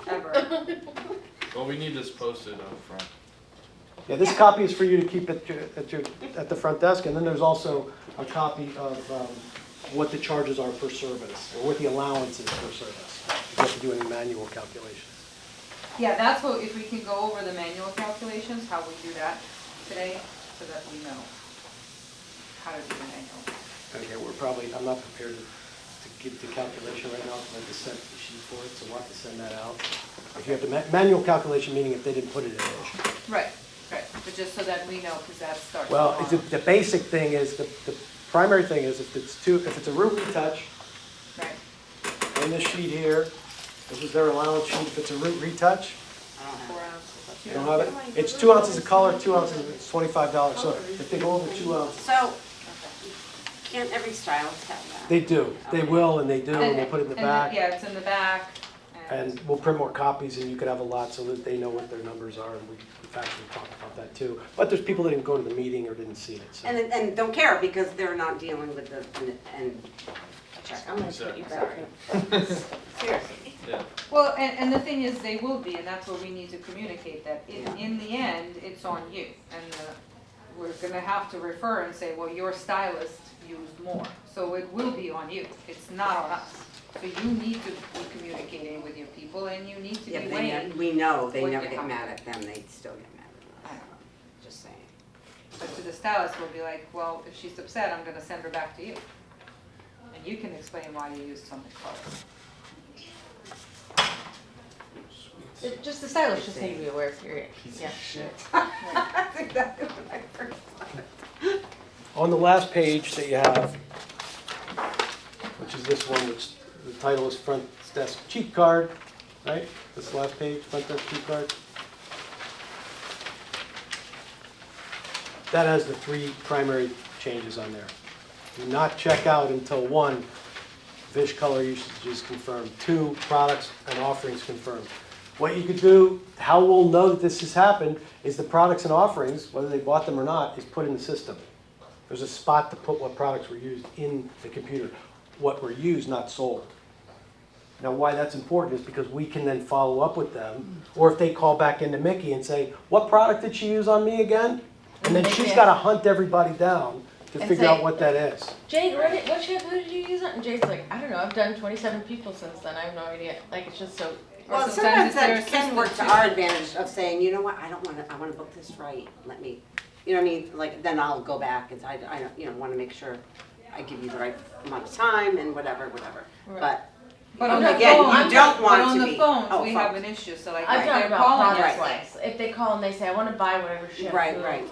ever. Well, we need this posted up front. Yeah, this copy is for you to keep at the front desk, and then there's also a copy of what the charges are per service, or what the allowances per service. You have to do any manual calculations. Yeah, that's what, if we can go over the manual calculations, how we do that today, so that we know how to do the manual. Okay, I'm not prepared to give the calculation right now, because I have to send the sheet for it, so we'll have to send that out. If you have the manual calculation, meaning if they didn't put it in there. Right, but just so that we know, because that starts Well, tomorrow. the basic thing is, the primary thing is, if it's a root retouch, Right, in this sheet here, this is their allowance sheet, if it's a root retouch, I don't have 4 it. ounces. you don't have it? It's 2 ounces of color, 2 ounces, it's $25, so if they go over 2 ounces, So, can't every stylist have that? they do, they will, and they do, and they put it in the and back. yeah, it's in the back, And we'll print more copies, and you could have a lot so that they know what their numbers are, and we've actually talked about that too. But there's people that didn't go to the meeting or didn't see it, so. And don't care because they're not dealing with and check. I'm gonna put you back. Sorry. Seriously. Yeah. Well, and the thing is, they will be, and that's what we need to communicate, that in the end, it's on you. And we're gonna have to refer and say, well, your stylist used more, so it will be on you, it's not on us. So you need to be communicating with your people, and you need to be Yeah, weighing. we know, they what never you get have. mad at them, they still get mad I at us. don't know. Just saying. But to the stylist, we'll be like, well, if she's upset, I'm gonna send her back to you. And you can explain why you used something close. Just the stylist just need to be aware, period. Yeah. That's exactly what I first thought. On the last page that you have, which is this one, which the title is Front Desk Cheat Card, right? This last page, Front Desk Cheat Card. That has the 3 primary changes on there. Do not check out until 1, Vish color usage is confirmed. 2, products and offerings confirmed. What you could do, how we'll know that this has happened, is the products and offerings, whether they bought them or not, is put in the system. There's a spot to put what products were used in the computer. what were used, not sold. Now, why that's important is because we can then follow up with them, or if they call back into Mickey and say, what product did she use on me again? And then she's got to hunt everybody down to And figure say, out what that is. Jade, what shampoo did you use? And Jade's like, I don't know, I've done 27 people since then, I have no idea. Like, it's just so. Well, sometimes sometimes it's their that can work to assistant, our advantage of saying, you know what, I don't want to, I want to book this right, let me, you know what I mean? Like, then I'll go back and I you know, want to make sure I give you the right amount of time and whatever. Right. But on I'm the not- phone, I'm don't want but on to the be- phones, oh, we have phones. an issue, so like, I'm they're talking about calling product us. wise. If they call and they say, I want to buy whatever shampoo. Right.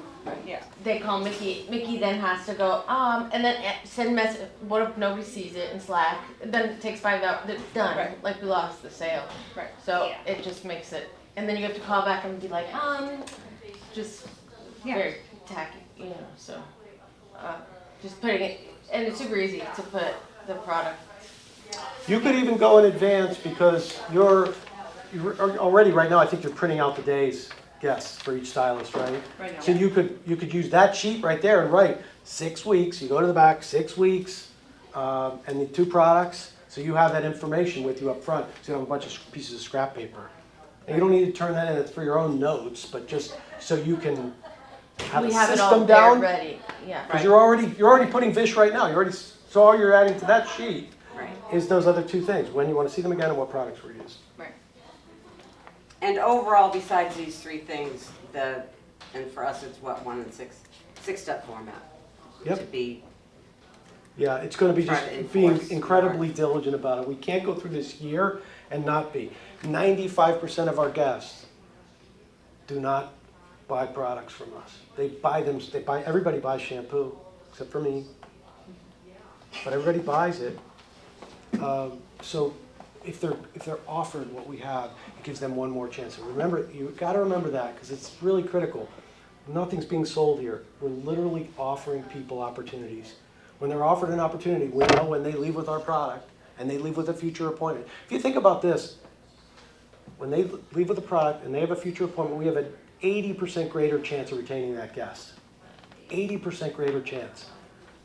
Yeah. They call Mickey. Mickey then has to go, and then send message. What if nobody sees it in Slack? Then it takes 5 hours. It's done. Right. Like we lost the sale. Right. So Yeah. it just makes it. And then you have to call back and be like, just Yeah. very tacky, you know. So just putting it, and it's super easy to put the product. You could even go in advance because you're already right now, I think you're printing out the day's guests for each stylist, right? Right now. So you could use that sheet right there and write 6 weeks, you go to the back, 6 weeks, and the 2 products. So you have that information with you up front, so you don't have a bunch of pieces of scrap paper. And you don't need to turn that in, it's for your own notes, but just so you can have We a have it all system there down. ready. Yeah. Because you're already putting Vish right now, so all you're adding to that sheet Right. is those other 2 things, when you want to see them again and what products were used. Right. And overall, besides these 3 things, and for us, it's what, 1 and 6-step format. Yep. To be, Yeah, it's going to be Try just to being enforce incredibly more. diligent about it. We can't go through this year and not be. 95% of our guests do not buy products from us. Everybody buys shampoo, except for me. But everybody buys it. So if they're offered what we have, it gives them one more chance. And remember, you've got to remember that because it's really critical. Nothing's being sold here. We're literally offering people opportunities. When they're offered an opportunity, we know when they leave with our product and they leave with a future appointment. If you think about this, when they leave with a product and they have a future appointment, we have an 80% greater chance of retaining that guest. 80% greater chance.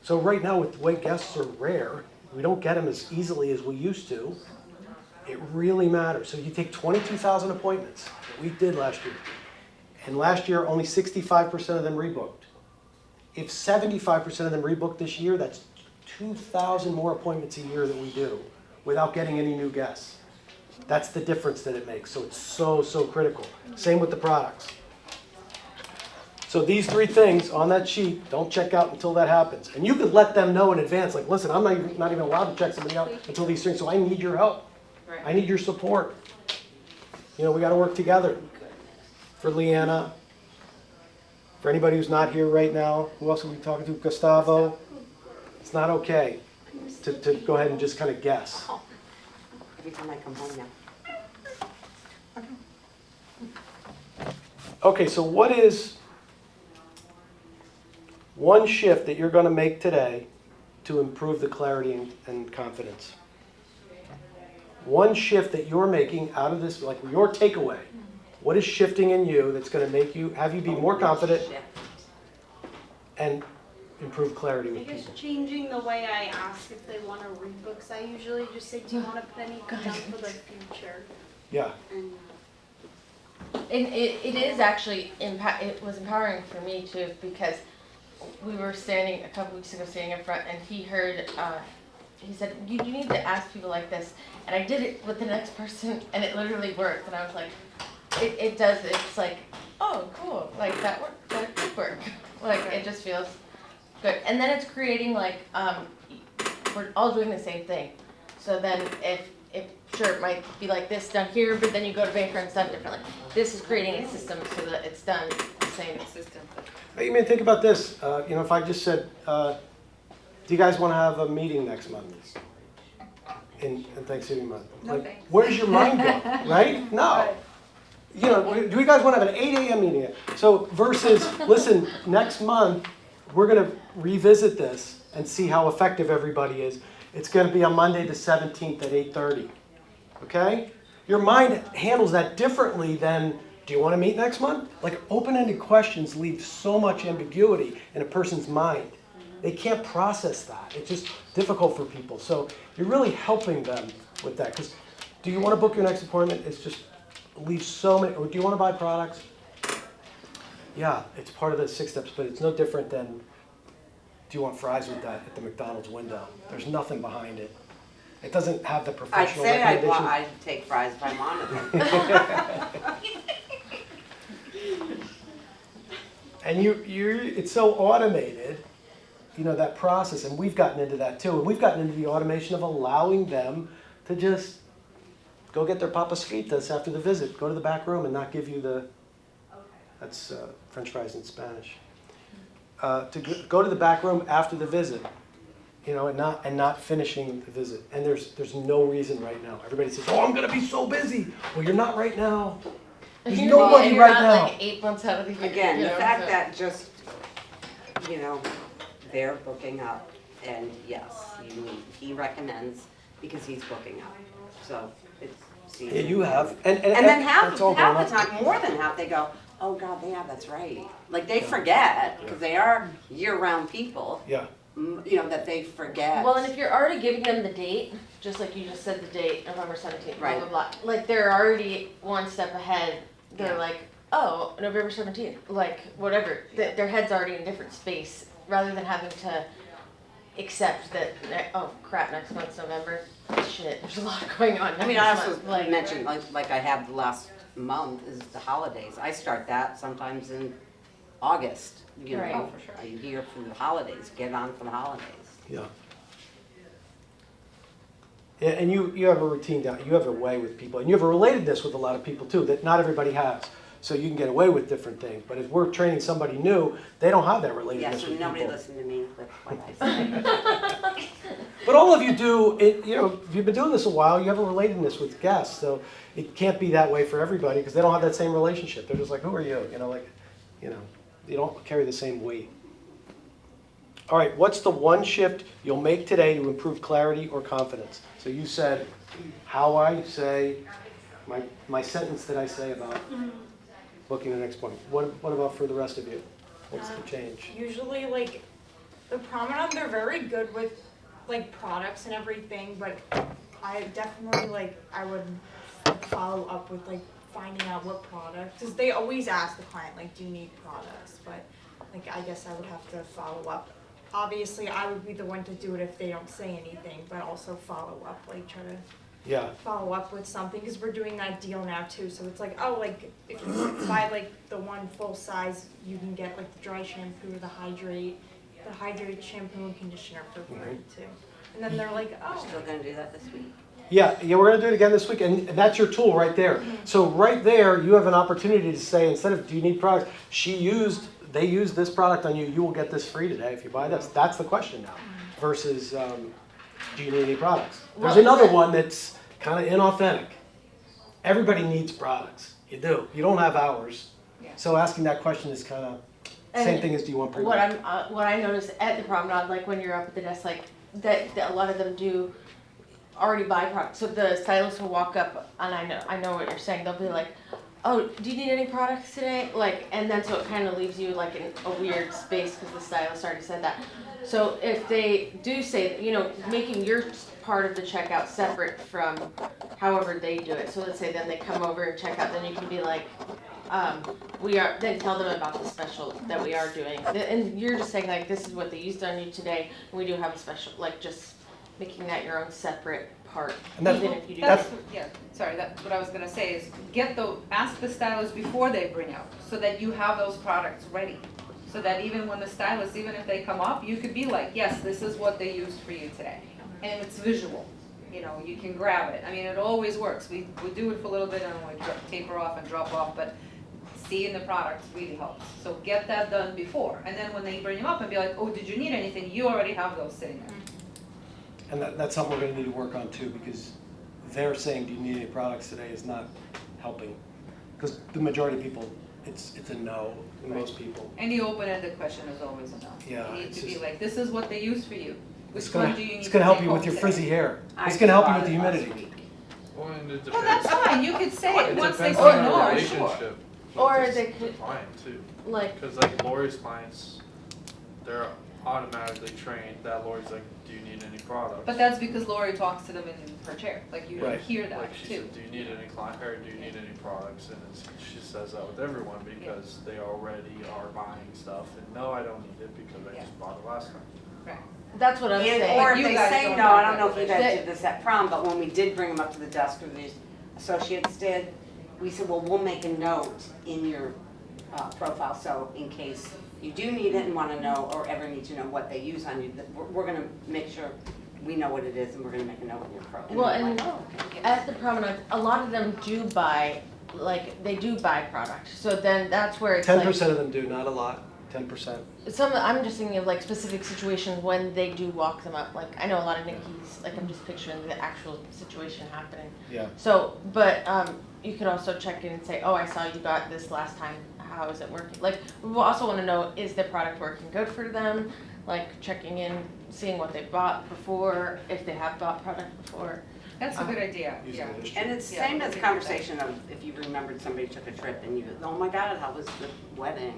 So right now, with the way guests are rare, we don't get them as easily as we used to. It really matters. So you take 22,000 appointments that we did last year. And last year, only 65% of them rebooked. If 75% of them rebooked this year, that's 2,000 more appointments a year that we do without getting any new guests. That's the difference that it makes. So it's so critical. Same with the products. So these 3 things on that sheet, don't check out until that happens. And you could let them know in advance, like, listen, I'm not even allowed to check somebody out until these things, so I need your help. Right. I need your support. You know, we got to work together. For Leanna, for anybody who's not here right now, who else are we talking to? Gustavo? It's not okay to go ahead and just kind of guess. every time I come home now. Okay, so what is one shift that you're going to make today to improve the clarity and confidence? One shift that you're making out of this, like your takeaway. What is shifting in you that's going to have you be more confident and improve clarity I with guess people? changing the way I ask if they want to read books. I usually just say, do you want to put anything down for the future? Yeah. And It is actually it was empowering for me too, because we were standing a couple weeks ago, standing in front, and he heard. He said, "You need to ask people like this," and I did it with the next person, and it literally worked. And I was like, "It does. It's like, oh, cool. Like that worked. That did work. Like it just feels good." And then it's creating like we're all doing the same thing. So then if sure, it might be like this done here, but then you go to Baker and it's done differently. This is creating a system so that it's done the same system. I mean, think about this. If I just said, do you guys want to have a meeting next month? In Thanksgiving month? No, thanks. Where does your mind go, right? No. Do you guys want to have an 8 a.m. meeting? So versus, listen, next month, we're going to revisit this and see how effective everybody is. It's going to be on Monday the 17th at 8:30. Okay? Your mind handles that differently than, do you want to meet next month? Like open-ended questions leave so much ambiguity in a person's mind. They can't process that. It's just difficult for people. So you're really helping them with that. Because do you want to book your next appointment? It's just leaves so many. Or do you want to buy products? Yeah, it's part of the 6 steps, but it's no different than, do you want fries with that at the McDonald's window? There's nothing behind it. It doesn't have the I'd professional say recommendation. I'd take fries if I wanted them. And it's so automated, that process, and we've gotten into that too. And we've gotten into the automation of allowing them to just go get their papas fritas after the visit, go to the back room and not give you that's French fries in Spanish. To go to the back room after the visit, and not finishing the visit. And there's no reason right now. Everybody says, "Oh, I'm gonna be so busy." Well, you're not right now. There's nobody you're right not now. like 8 months out of the year. Again, the fact so. that just, they're booking up, and yes, he recommends because he's booking up. So it's season. Yeah, you have. And then half it's all the going up. time, more than half, they go, "Oh God, yeah, that's right." Like they forget because they are year-round people. Yeah. That they forget. Well, and if you're already giving them the date, just like you just said the date, November 17th, blah, Right. blah, blah. Like they're already one step ahead. They're Yeah. like, oh, November 17th, like whatever. Their head's already in a different space rather than having to accept that, oh crap, next month's November. Shit, there's a lot going on. I mean, next I also month. mentioned, like I have the last month, is the holidays. I start that sometimes in August, Right. Oh, for sure. Are you here for the holidays? Get on for the holidays. Yeah. Yeah, and you have a routine down. You have a way with people, and you have a relatedness with a lot of people too that not everybody has. So you can get away with different things. But if we're training somebody new, they don't have that relatedness Yeah, so with nobody people. listened to me, like I said. But all of you do. If you've been doing this a while, you have a relatedness with guests. So it can't be that way for everybody because they don't have that same relationship. They're just like, who are you? You don't carry the same weight. All right, what's the one shift you'll make today to improve clarity or confidence? So you said how I say, my sentence that I say about booking the next point. What about for the rest of you? What's the change? Usually, like, the promenade, they're very good with, like, products and everything, but I definitely, I would follow up with, finding out what products, because they always ask the client, do you need products? But, I guess I would have to follow up. Obviously, I would be the one to do it if they don't say anything, but also follow up, try to follow up with something, because we're doing that deal now too. So it's if you buy the one full size, you can get the dry shampoo, the hydrate shampoo and conditioner for free too. And then they're like, oh. We're still gonna do that this week. Yeah, we're gonna do it again this week, and that's your tool right there. So right there, you have an opportunity to say, instead of, do you need products? They used this product on you, you will get this free today if you buy this. That's the question now, versus, do you need any products? There's another one that's kind of inauthentic. Everybody needs products. You do. You don't have hours. Yeah. So asking that question is kind of same thing as, do you want What pre-book? what I noticed at the promenade, when you're up at the desk, that a lot of them do already buy products. So the stylist will walk up, and I know what you're saying. They'll be like, "Oh, do you need any products today?" And then so it kind of leaves you in a weird space because the stylist already said that. So if they do say, making your part of the checkout separate from however they do it. So let's say then they come over and check out, then you can be like, then tell them about the special that we are doing. And you're just saying this is what they used on you today, and we do have a special, just making that your own separate part, And even if you do That's what I was gonna say is ask the stylist before they bring out, so that you have those products ready. So that even when the stylist, even if they come up, you could be like, yes, this is what they used for you today. And it's visual, you can grab it. I mean, it always works. We do it for a little bit and we taper off and drop off, but seeing the products really helps. So get that done before. And then when they bring you up and be like, oh, did you need anything? You already have those sitting there. And that's something we're going to need to work on too, because they're saying, do you need any products today, is not helping. Because the majority of people, it's a no, most people. Any open-ended question is always a no. Yeah, You need it's to be just- like, this is what they use for you. It's Which gonna, one do you need it's to gonna help take you with home your today? frizzy hair. I It's gonna help you with bought the it last humidity. week. Well, and it Well, depends. that's fine, you could say it It once they depends say on the no, relationship. sure. with Or this they could- client too. like. Because Lori's clients, they're automatically trained that Lori's like, do you need any products? But that's because Lori talks to them in her chair, like you Right. hear that Like she too. said, do you need any client, or do you need any products? And she says that with everyone because they already are buying stuff. And no, I don't need it because I just bought it last time. Right. That's what I'm saying. Or You if they guys say don't no, have I don't know if that you guys relationship. did this at prom, but when we did bring them up to the desk, or the associates did, we said, well, we'll make a note in your profile, so in case you do need it and want to know, or ever need to know what they use on you, that we're going to make sure we know what it is, and we're going to make a note in your profile. Well, and at the promenade, a lot of them do buy, like, they do buy product. So then that's where it's like. 10% of them do, not a lot, 10%. I'm just thinking of like specific situations when they do walk them up. Like, I know a lot of Nikki's, like, I'm just picturing the actual situation happening. Yeah. So, but you could also check in and say, oh, I saw you got this last time. How is it working? Like, we also want to know, is the product working good for them? Like, checking in, seeing what they bought before, if they have bought product before. That's a good idea, Using yeah. the history. And it's Yeah, same as looking a at conversation of if you remembered somebody took a trip and you, oh my God, how was the wedding?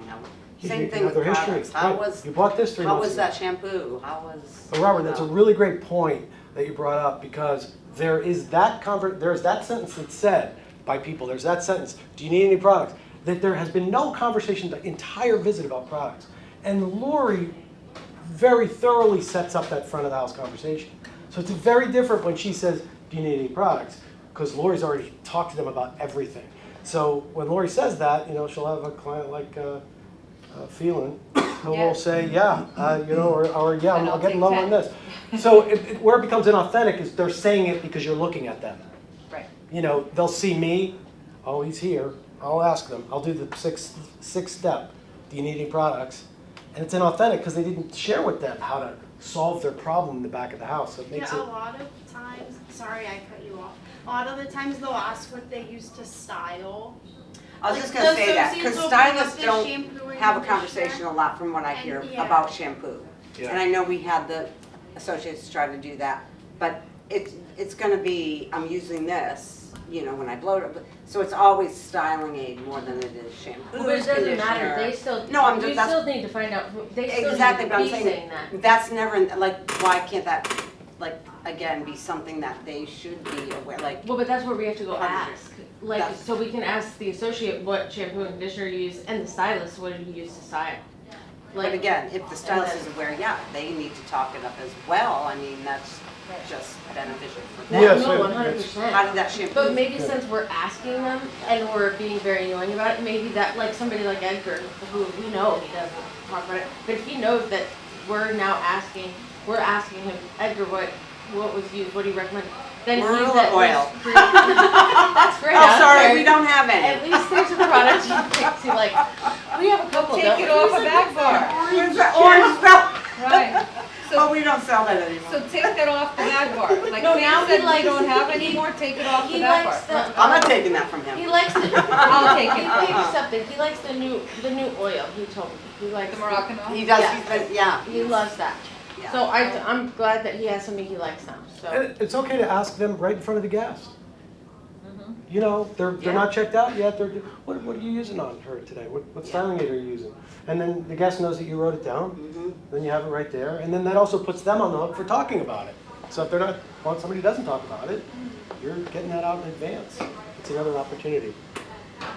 You Same can thing have with their history. products. How Right. was, You bought this 3 how months was ago. that shampoo? How was? But Robert, that's a really great point that you brought up, because there is that there's that sentence that's said by people, there's that sentence, do you need any products? That there has been no conversation the entire visit about products. And Lori very thoroughly sets up that front of the house conversation. So it's very different when she says, do you need any products? Because Lori's already talked to them about everything. So when Lori says that, she'll have a client like Phelan who will say, yeah, or yeah, And I'll I'll get take low 10. on this. So where it becomes inauthentic is they're saying it because you're looking at them. Right. They'll see me, oh, he's here, I'll ask them, I'll do the sixth step, do you need any products? And it's inauthentic because they didn't share with them how to solve their problem in the back of the house, so it makes Yeah, a it, lot of times, sorry I cut you off. A lot of the times they'll ask what they use to style. I was Like, just gonna the say that, because associates will bring up stylists the don't shampoo and have a conditioner. conversation a lot from what I And, hear yeah. about shampoo. Yeah. And I know we had the associates try to do that, but it's gonna be, I'm using this, when I blow it, so it's always styling aid more than it is shampoo, But it doesn't matter, conditioner. they still, No, I'm you just- that's- still need to find out, they still Exactly, need but to I'm be saying, saying that. that's never, like, why can't that, like, again, be something that they should be aware, like, Well, but that's where we have to go 100. ask. Like, That's- so we can ask the associate what shampoo and conditioner you use, and the stylist what do you use to style. but Like, again, if the stylist then- is aware, yeah, they need to talk it up as well, I mean, that's just beneficial for them. Yes, no, it- 100%. How did that shampoo? But maybe since we're asking them and we're being very annoying about it, maybe that, like somebody like Edgar, who we know he doesn't talk about it, but if he knows that we're asking him, Edgar, what was used, what do you recommend? Then he's Marula at oil. least That's great. I Oh, don't sorry, care. we don't have At any. least there's a product you can see, like, we have a couple, Take don't it we? off a back bar. Where's the orange belt? Right. Oh, we don't sell that anymore. So take that off the back bar. Like No, Sam now he said we likes- don't have anymore, take it off the He back likes bar. the. I'm not taking that from He him. likes the. I'll take He it. thinks something. He likes the new oil. He told me he likes The Moroccan oil? He does, Yeah. he's been, yeah. He loves that. Yeah. So I'm glad that he has something he likes now. So and it's okay to ask them right in front of the guest. Mm-hmm. They're Yeah. not checked out yet, what are you using on her today? What styling aid are you using? And then the guest knows that you wrote it down, Mhm. then you have it right there, and then that also puts them on the hook for talking about it. So if somebody doesn't talk about it, you're getting that out in advance. It's another opportunity.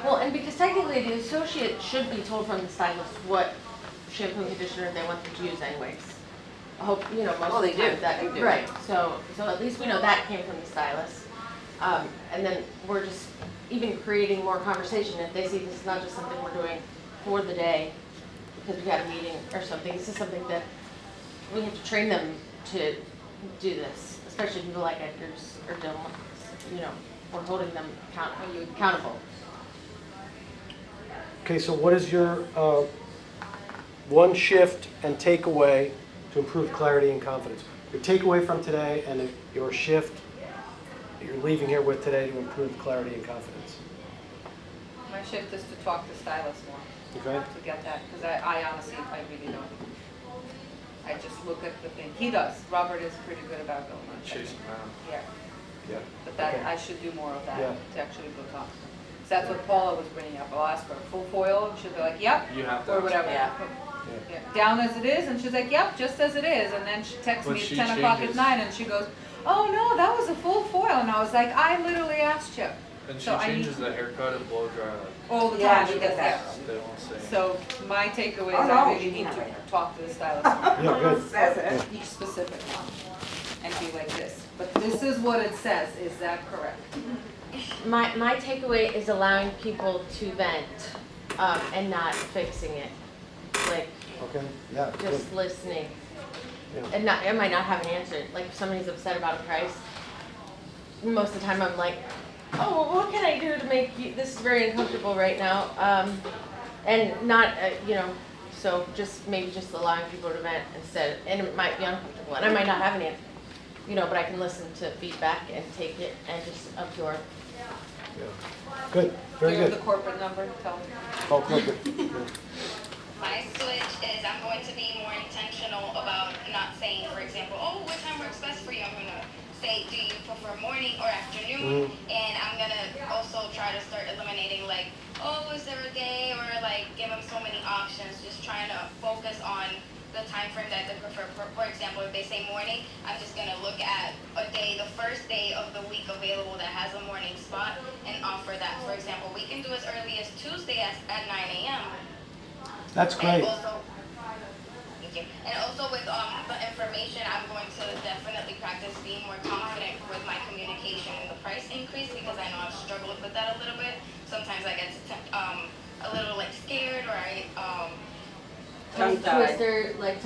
well, and because technically the associate should be told from the stylist what shampoo and conditioner they want them to use anyways. I hope most Oh, of they the time do. that They do. right. So at least we know that came from the stylist. And then we're just even creating more conversation. If they see this is not just something we're doing for the day because we had a meeting or something, this is something that we have to train them to do this, especially people like Edgar's or Dylan. We're holding them accountable. Okay, so what is your one shift and takeaway to improve clarity and confidence? Your takeaway from today and your shift that you're leaving here with today to improve clarity and confidence. My shift is to talk to stylists more, Okay? to get that, because I honestly, I really don't. I just look at the thing. He does. Robert is pretty good about going on. Chasing around. Yeah, Yeah. but that, Okay. I should do more of that, Yeah. to actually go talk to them. So that's what Paula was bringing up. I'll ask her full foil, and she'll be like, yep, You have to. or whatever. Yeah. Down as it is, and she's like, yep, just as it is, and then she texts But me at she 10 o'clock at changes. night, and she goes, oh no, that was a full foil, and I was like, I literally asked you. And she So I changes need- the haircut and blow dry like All the Yeah, time, we she get does that. that. they won't say. So my takeaway Oh, is no, I really she need can't to write it. talk to the stylist, Yeah, good. Says it. each specific one, and be like this. But this is what it says, is that correct? My takeaway is allowing people to vent, and not fixing it. Like, Okay, yeah, good. just listening. Yeah. And not, I might not have an answer. Like, if somebody's upset about a price, most of the time I'm like, oh, well, what can I do to make you, this is very uncomfortable right now. And not, so maybe just allowing people to vent instead, and it might be uncomfortable, and I might not have an answer. But I can listen to feedback and take it and just absorb. Yeah. Good, very Do you have good. the corporate number, tell me. Oh, corporate. Yeah. My switch is I'm going to be more intentional about not saying, for example, oh, what time works best for you? I'm going to say, do you prefer morning or afternoon? And I'm going to also try to start eliminating like, oh, is there a day? Or like give them so many options, just trying to focus on the time frame that they prefer. For example, if they say morning, I'm just going to look at a day, the first day of the week available that has a morning spot and offer that. For example, we can do as early as Tuesday at 9 a.m. That's And great. also, thank you. And also with the information, I'm going to definitely practice being more confident with my communication and the price increase, because I know I've struggled with that a little bit. Sometimes I get a little like scared, or I Tongue Tongue-tied. twister, like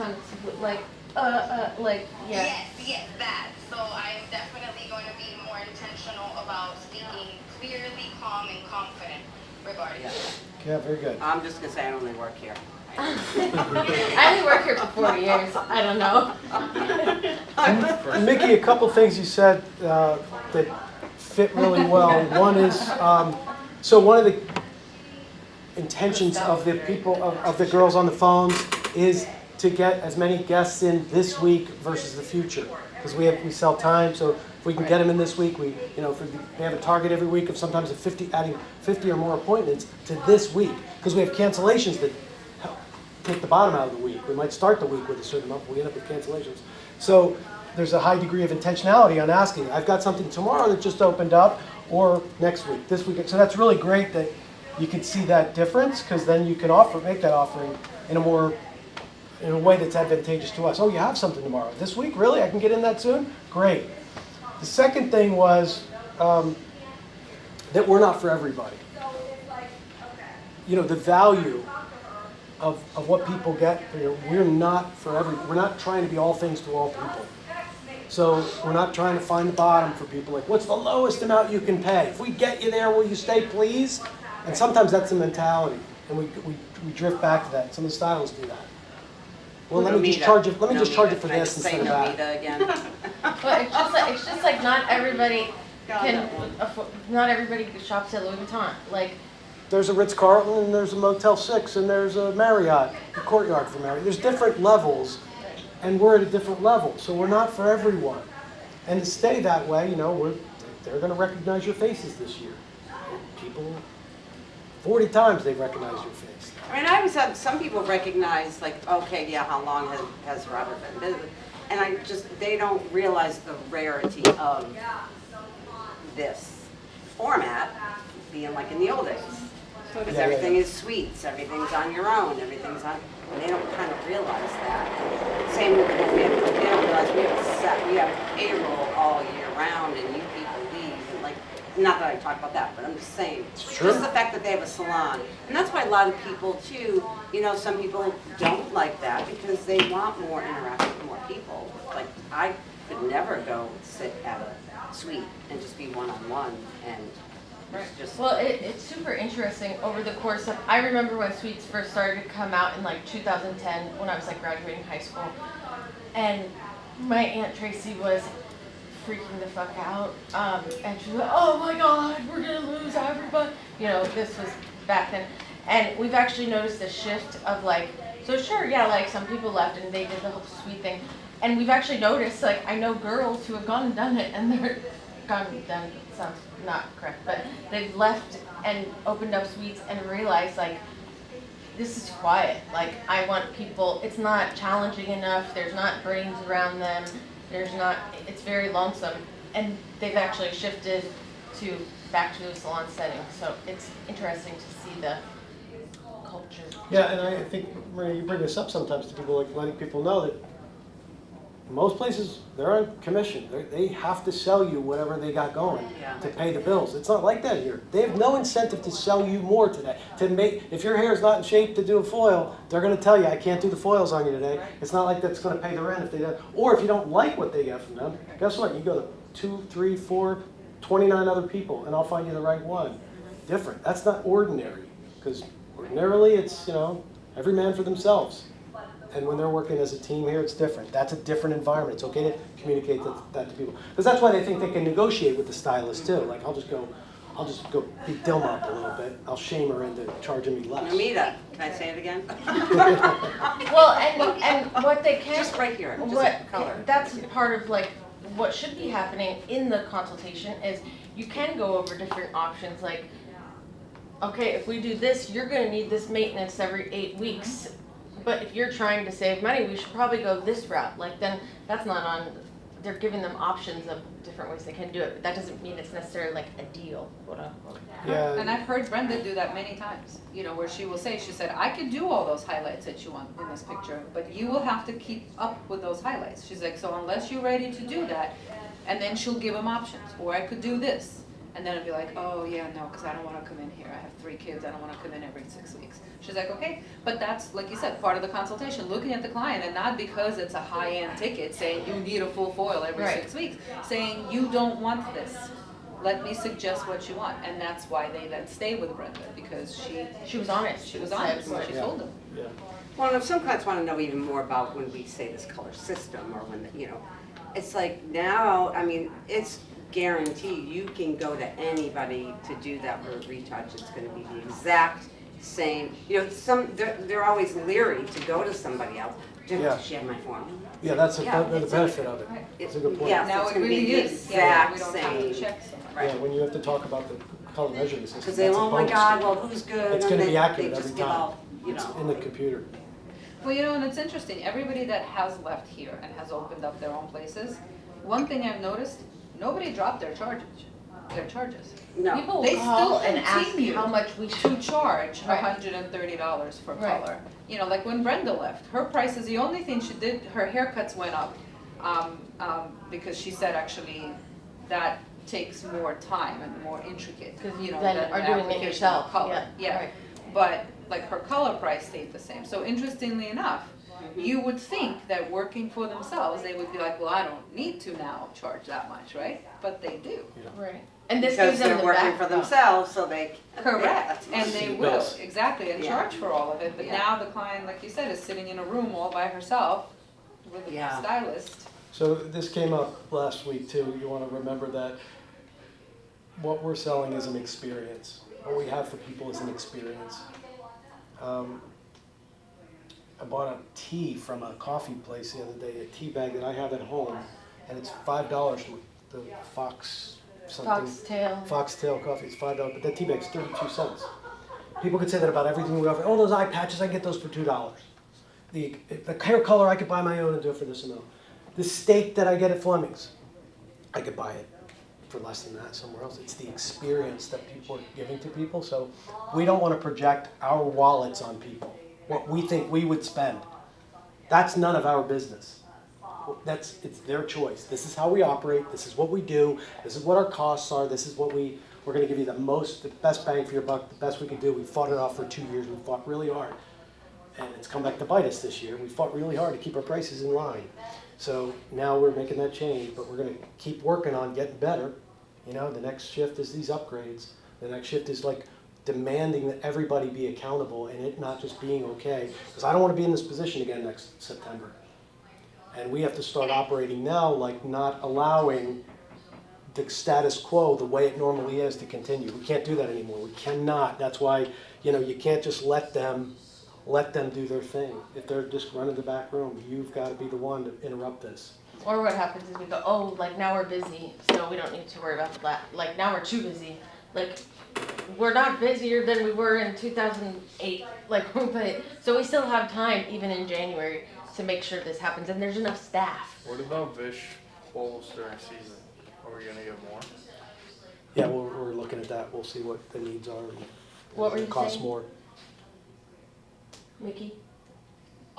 yeah. yes, that. So I'm definitely going to be more intentional about speaking clearly, calm, and confident regarding that. Yeah, very good. I'm just gonna say I only work here. I only work here for 40 years. I don't know. And Mickey, a couple things you said that fit really well. One is, so one of the intentions of the people, of the girls on the phones is to get as many guests in this week versus the future. Because we sell time, so if we can get them in this week, we have a target every week of sometimes adding 50 or more appointments to this week. Because we have cancellations that take the bottom out of the week. We might start the week with a certain amount, but we end up with cancellations. So there's a high degree of intentionality on asking. I've got something tomorrow that just opened up, or next week, this week. So that's really great that you can see that difference, because then you can make that offering in a way that's advantageous to us. Oh, you have something tomorrow. This week? Really? I can get in that soon? Great. The second thing was that we're not for everybody. The value of what people get, we're not trying to be all things to all people. So we're not trying to find the bottom for people. Like, what's the lowest amount you can pay? If we get you there, will you stay, please? And sometimes that's the mentality, and we drift back to that. Some of the stylists do that. Well, let me just charge it. Let me just charge it for this instead of that. Again. But it's just like not everybody can afford, not everybody shops at Louis Vuitton. Like, There's a Ritz-Carlton, and there's a Motel 6, and there's a Marriott, a Courtyard for Marriott. There's different levels, and we're at a different level. So we're not for everyone. And to stay that way, they're going to recognize your faces this year. People, 40 times they've recognized your face. I mean, I always had some people recognize, like, okay, yeah, how long has Robert been busy? And they don't realize the rarity of this format being like in the old days. Because everything is suites, everything's on your own, and they don't kind of realize that. Same with they don't realize we have payroll all year round, and you people leave, and like, not that I talk about that, but I'm just saying, just the fact that they have a salon. And that's why a lot of people too, some people don't like that because they want more interaction with more people. Like, I could never go sit at a suite and just be one-on-one, and just... Well, it's super interesting over the course of, I remember when suites first started to come out in like 2010 when I was like graduating high school, and my Aunt Tracy was freaking the fuck out, and she was like, oh my god, we're gonna lose everybody. This was back then. And we've actually noticed a shift of like, so sure, yeah, like some people left and they did the whole suite thing. And we've actually noticed, like, I know girls who have gone and done it, and they're gone and done it, sounds not correct, but they've left and opened up suites and realized, like, this is quiet. Like, I want people, it's not challenging enough, there's not brains around them, it's very lonesome. And they've actually shifted back to a salon setting, so it's interesting to see the culture. Yeah, and I think, Maria, you bring this up sometimes to people, like letting people know that most places, they're on commission. They have to sell you whatever they got going to pay the bills. It's not like that here. They have no incentive to sell you more today. If your hair is not in shape to do a foil, they're going to tell you, I can't do the foils on you today. It's not like that's going to pay the rent if they don't. Or if you don't like what they get from them, guess what? You go to 2, 3, 4, 29 other people, and I'll find you the right one. Different. That's not ordinary, because ordinarily it's, every man for themselves. And when they're working as a team here, it's different. That's a different environment. It's okay to communicate that to people. Because that's why they think they can negotiate with the stylist too. Like, I'll just go beat Dilma up a little bit. I'll shame her into charging me less. Amita, can I say it again? Well, and what they can. Just right here, just what, color. That's part of like, what should be happening in the consultation is you can go over different options, like, okay, if we do this, you're gonna need this maintenance every 8 weeks. But if you're trying to save money, we should probably go this route. Like, then that's not on, they're giving them options of different ways they can do it, but that doesn't mean it's necessarily like a deal, quote unquote. Yeah. And I've heard Brenda do that many times, where she will say, she said, I could do all those highlights that you want in this picture, but you will have to keep up with those highlights. She's like, so unless you're ready to do that, and then she'll give them options, or I could do this. And then it'd be like, oh yeah, no, because I don't want to come in here. I have 3 kids. I don't want to come in every 6 weeks. She's like, okay, but that's, like you said, part of the consultation, looking at the client, and not because it's a high-end ticket saying you need a full foil every 6 weeks, saying you don't want this. Let me suggest what you want. And that's why they then stay with Brenda, because she was honest. She was honest when she told them. Yeah. Well, if some clients want to know even more about when we say this color system, or when, it's like now, it's guaranteed you can go to anybody to do that retouch. It's going to be the exact same. They're always leery to go to somebody else. Does she have my form? Yeah, that's the benefit of it. It's a good point. Yes, Now it's it going to really be the is. exact We don't have to same. check someone. Right. Yeah, when you have to talk about the color measuring system. Because they, that's a oh my bonus. God, well, who's good? It's And going to they- be accurate they every just get time. all, It's in the computer. Well, and it's interesting, everybody that has left here and has opened up their own places, one thing I've noticed, nobody dropped their charges. No. People They call still and ask continue how much we should. to charge Right. $130 for Right. color. Like when Brenda left, her prices, the only thing she did, her haircuts went up, because she said actually that takes more time and more intricate, Because than are the doing it application of yourself. color. Yeah. Right. But like her color price stayed the same. So interestingly enough, you would think that working for themselves, they would be like, well, I don't need to now charge that much, right? But they do. Right. And this Because gives them they're the working for backbone. themselves, so they. Correct, and See they the will, bills. exactly, and Yeah. charge for all of it, but Yeah. now the client, like you said, is sitting in a room all by herself with a Yeah. stylist. So this came up last week too. You want to remember that what we're selling is an experience. What we have for people is an experience. I bought a tea from a coffee place the other day, a tea bag that I have at home, and it's $5 from the Fox something. Foxtail coffee, it's $5, but that tea bag's 32 cents. People could say that about everything we offer. Oh, those eye patches, I can get those for $2. The hair color, I could buy my own and do it for this amount. The steak that I get at Fleming's, I could buy it for less than that somewhere else. It's the experience that people are giving to people. So we don't want to project our wallets on people, what we think we would spend. That's none of our business. It's their choice. This is how we operate. This is what we do. This is what our costs are. This is what we're going to give you the best bang for your buck, the best we can do. We fought it off for 2 years. We fought really hard. And it's come back to bite us this year. We fought really hard to keep our prices in line. So now we're making that change, but we're going to keep working on getting better. The next shift is these upgrades. The next shift is like demanding that everybody be accountable and it not just being okay. Because I don't want to be in this position again next September. And we have to start operating now like not allowing the status quo, the way it normally is, to continue. We can't do that anymore. We cannot. That's why, you can't just let them do their thing. If they're just running the back room, you've got to be the one to interrupt this. Or what happens is we go, oh, like now we're busy, so we don't need to worry about that. Like now we're too busy, like, we're not busier than we were in 2008, like, but, so we still have time, even in January, to make sure this happens, and there's enough staff. What about Vish polls during season? Are we gonna get more? Yeah, we're looking at that. We'll see what the needs are. And What were if you it costs saying? more. Mickey?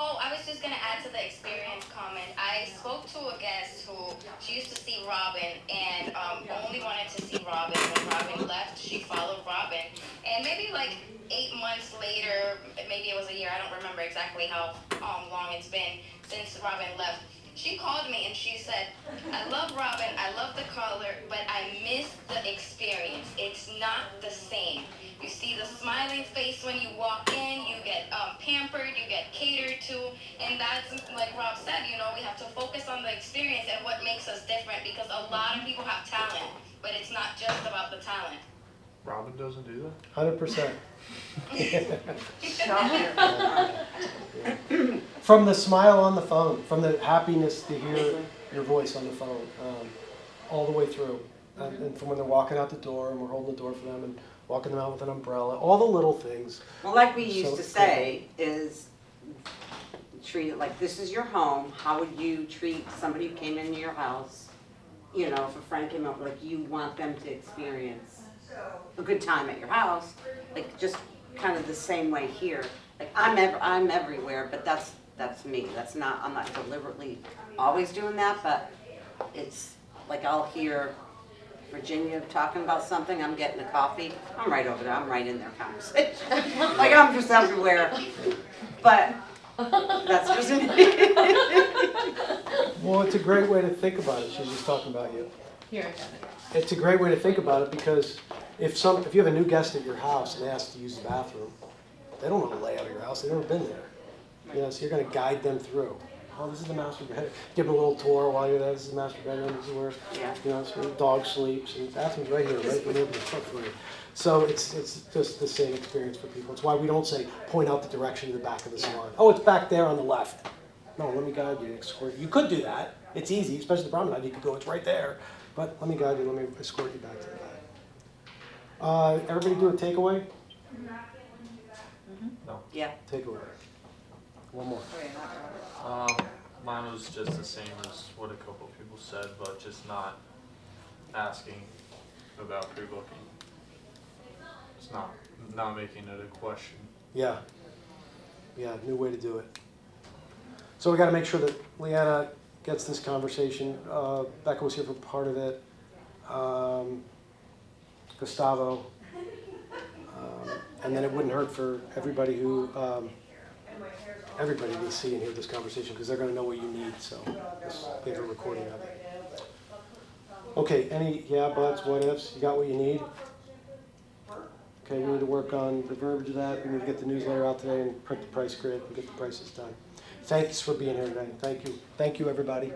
Oh, I was just gonna add to the experience comment. I spoke to a guest who, she used to see Robin and only wanted to see Robin. When Robin left, she followed Robin. And maybe like 8 months later, maybe it was a year, I don't remember exactly how long it's been since Robin left. She called me and she said, I love Robin, I love the color, but I miss the experience. It's not the same. You see the smiling face when you walk in, you get pampered, you get catered to, and that's like Rob said, you know, we have to focus on the experience and what makes us different, because a lot of people have talent, but it's not just about the talent. Robin doesn't do that? 100%. From the smile on the phone, from the happiness to hear your voice on the phone, all the way through. And from when they're walking out the door and we're holding the door for them and walking them out with an umbrella, all the little things. Well, like we used So- to say, is treat it like this is your home. How would you treat somebody who came into your house? You know, if a friend came up, like you want them to experience a good time at your house, like just kind of the same way here. Like I'm everywhere, but that's me. I'm not deliberately always doing that, but it's like I'll hear Virginia talking about something, I'm getting a coffee, I'm right over there, I'm right in their conversation. Like I'm just everywhere, but that's just me. Well, it's a great way to think about it. She's just talking about you. Here, I got it. It's a great way to think about it because if you have a new guest at your house and they ask to use the bathroom, they don't know the layout of your house. They've never been there. You know, so you're going to guide them through. Oh, this is the master bedroom. Give them a little tour while you're there. This is the master bedroom. This is where it's where the dog sleeps. And the bathroom's right here, right when you open the front for you. So it's just the same experience for people. It's why we don't say point out the direction to the back of the salon. Oh, it's back there on the left. No, let me guide you. Escort you. You could do that. It's easy, especially the promenade. You could go. It's right there. But let me guide you. Let me escort you back to the back. Everybody do a takeaway? No. Yeah. Takeaway. One more. Mine was just the same as what a couple of people said, but just not asking about pre-booking. It's not making it a question. Yeah. Yeah, new way to do it. So we got to make sure that Leanna gets this conversation. Becca was here for part of it. Gustavo. And then it wouldn't hurt for everybody everybody to see and hear this conversation because they're going to know what you need. So just give a recording of it. Okay, any buts, what ifs? You got what you need? Okay, we need to work on the verbiage of that. We need to get the newsletter out today and print the price grid and get the prices done. Thanks for being here today. Thank you. Thank you, everybody.